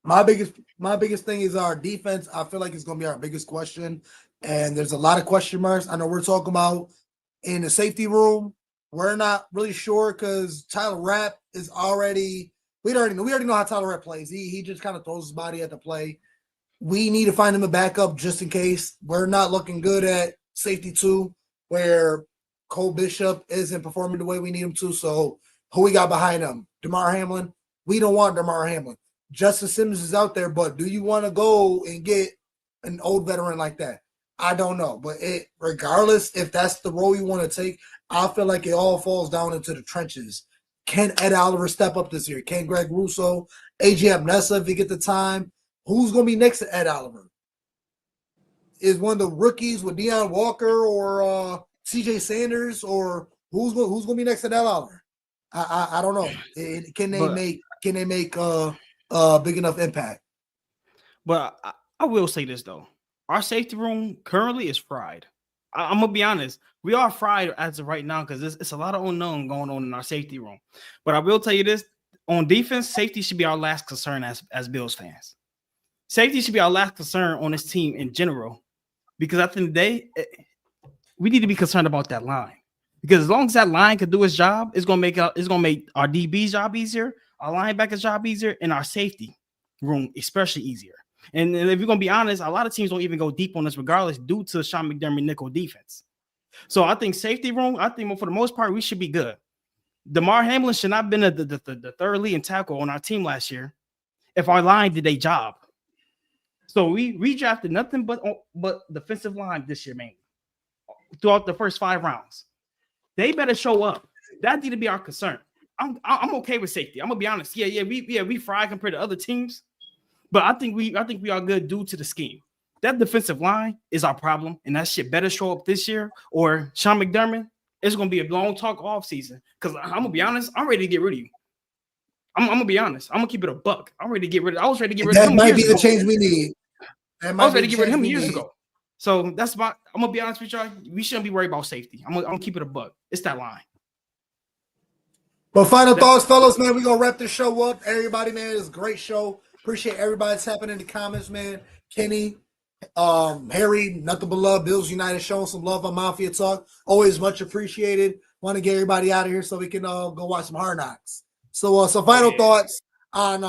My biggest thing is our defense. I feel like it's going to be our biggest question, and there's a lot of question marks. I know we're talking about in the safety room. We're not really sure because Tyler Rapp is already. We already know how Tyler Rapp plays. He just kind of throws his body at the play. We need to find him a backup just in case. We're not looking good at safety 2, where Cole Bishop isn't performing the way we need him to. So who we got behind him? DeMar Hamlin. We don't want DeMar Hamlin. Justin Simmons is out there, but do you want to go and get an old veteran like that? I don't know. But regardless, if that's the role you want to take, I feel like it all falls down into the trenches. Can Ed Oliver step up this year? Can Greg Russo, AJ Epinesa, if he get the time? Who's going to be next to Ed Oliver? Is one of the rookies with Deion Walker or CJ Sanders, or who's going to be next to Ed Oliver? I don't know. Can they make big enough impact? But I will say this though, our safety room currently is fried. I'm gonna be honest, we are fried as of right now because it's a lot of unknown going on in our safety room. But I will tell you this: on defense, safety should be our last concern as Bills fans. Safety should be our last concern on this team in general, because at the end of the day, we need to be concerned about that line. Because as long as that line can do its job, it's gonna make our DB's job easier, our linebackers' job easier, and our safety room especially easier. And if you're gonna be honest, a lot of teams don't even go deep on this regardless due to Sean McDermott nickel defense. So I think safety room, for the most part, we should be good. DeMar Hamlin should not have been the third leading tackle on our team last year if our line did their job. So we redrafted nothing but defensive line this year, man, throughout the first 5 rounds. They better show up. That need to be our concern. I'm okay with safety. I'm gonna be honest. We fried compared to other teams. But I think we are good due to the scheme. That defensive line is our problem, and that shit better show up this year. Or Sean McDermott, it's gonna be a long talk off season. Because I'm gonna be honest, I'm ready to get rid of you. I'm gonna be honest. I'm gonna keep it a buck. I'm ready to get rid of. I was ready to get rid of him. That might be the change we need. I was ready to get rid of him years ago. So that's my. I'm gonna be honest with y'all. We shouldn't be worried about safety. I'm gonna keep it a buck. It's that line. But final thoughts, fellas, man. We're gonna wrap this show up. Everybody, man, it's a great show. Appreciate everybody tapping in the comments, man. Kenny, Harry, nothing but love. Bills United showing some love on Mafia Talk. Always much appreciated. Want to get everybody out of here so we can go watch some Hard Knocks. So final thoughts on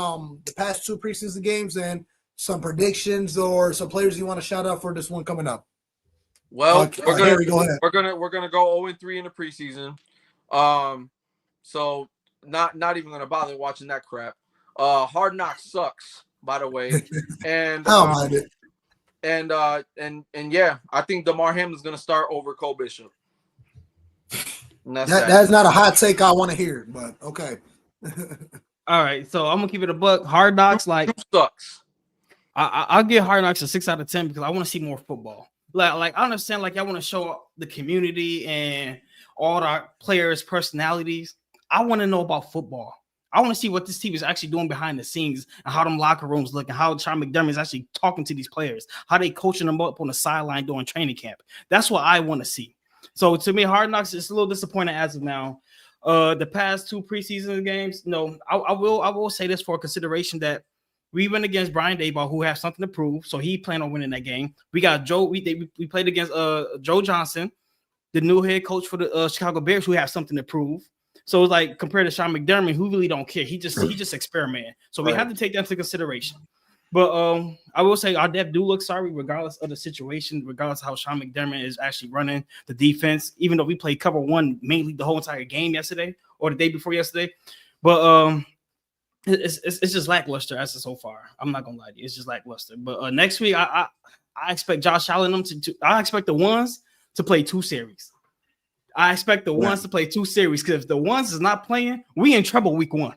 the past 2 preseason games and some predictions or some players you want to shout out for this one coming up. Well, Harry, go ahead. We're gonna go 0-3 in the preseason. So not even gonna bother watching that crap. Hard Knocks sucks, by the way. And and yeah, I think DeMar Hamlin's gonna start over Cole Bishop. That's not a hot take I want to hear, but okay. All right, so I'm gonna keep it a buck. Hard Knocks sucks. I'll give Hard Knocks a 6 out of 10 because I want to see more football. Like I understand, like I want to show the community and all our players' personalities. I want to know about football. I want to see what this team is actually doing behind the scenes and how them locker rooms look and how Sean McDermott is actually talking to these players, how they coaching them up on the sideline during training camp. That's what I want to see. So to me, Hard Knocks is a little disappointing as of now. The past 2 preseason games, no, I will say this for consideration that we went against Brian Daboll, who has something to prove. So he planned on winning that game. We got Joe. We played against Joe Johnson, the new head coach for the Chicago Bears, who has something to prove. So it's like compared to Sean McDermott, who really don't care. He just experimenting. So we have to take that into consideration. But I will say our depth do look sorry, regardless of the situation, regardless of how Sean McDermott is actually running the defense. Even though we played cover one mainly the whole entire game yesterday or the day before yesterday, but it's just lackluster as of so far. I'm not gonna lie to you, it's just lackluster. But next week, I expect Josh Allen them to I expect the ones to play 2 series. I expect the ones to play 2 series because if the ones is not playing, we in trouble week 1.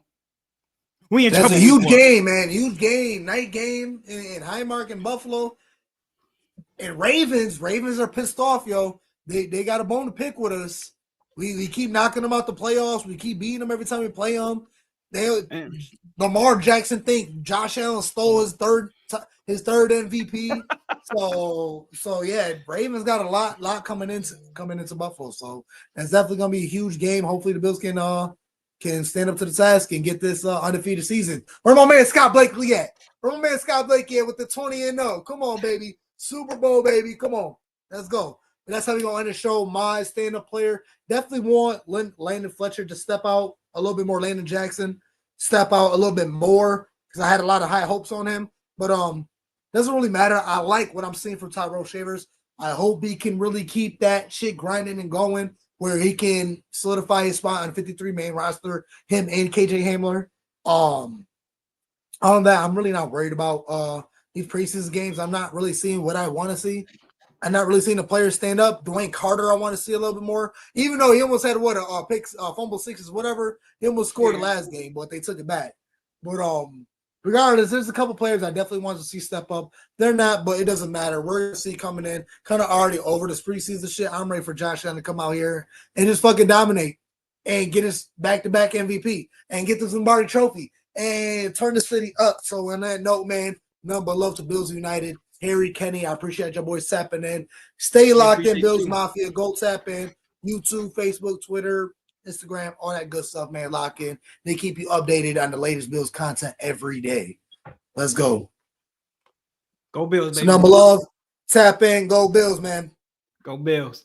That's a huge game, man. Huge game, night game in Highmark and Buffalo. And Ravens are pissed off, yo. They got a bone to pick with us. We keep knocking them out the playoffs. We keep beating them every time we play them. Lamar Jackson think Josh Allen stole his third MVP. so yeah, Ravens got a lot coming into Buffalo. So that's definitely gonna be a huge game. Hopefully the Bills can stand up to the task and get this undefeated season. Where my man Scott Blakely at? Where my man Scott Blakely at with the 20-0? Come on, baby. Super Bowl, baby. Come on. Let's go. And that's how we're going to end the show. My stand-up player. Definitely want Landon Fletcher to step out a little bit more. Landon Jackson step out a little bit more because I had a lot of high hopes on him. But doesn't really matter. I like what I'm seeing from Tyrell Shavers. I hope he can really keep that shit grinding and going, where he can solidify his spot on 53 main roster, him and KJ Hamler. On that, I'm really not worried about these preseason games. I'm not really seeing what I want to see. I'm not really seeing the players stand up. Dwayne Carter, I want to see a little bit more. Even though he almost had fumble sixes, whatever. He almost scored the last game, but they took it back. But regardless, there's a couple players I definitely want to see step up. They're not, but it doesn't matter. We're going to see coming in kind of already over this preseason shit. I'm ready for Josh Allen to come out here and just fucking dominate and get us back-to-back MVP and get the Lombardi trophy and turn the city up. So on that note, man, nothing but love to Bills United. Harry, Kenny, I appreciate your boys tapping in. Stay locked in, Bills Mafia. Go tap in. YouTube, Facebook, Twitter, Instagram, all that good stuff, man. Lock in. They keep you updated on the latest Bills content every day. Let's go. Go Bills, baby. So number love. Tap in. Go Bills, man. Go Bills.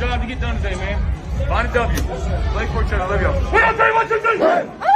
Job to get done today, man. Find a W. Play for each other. Love y'all. 1, 2, 3, 1, 2, 3.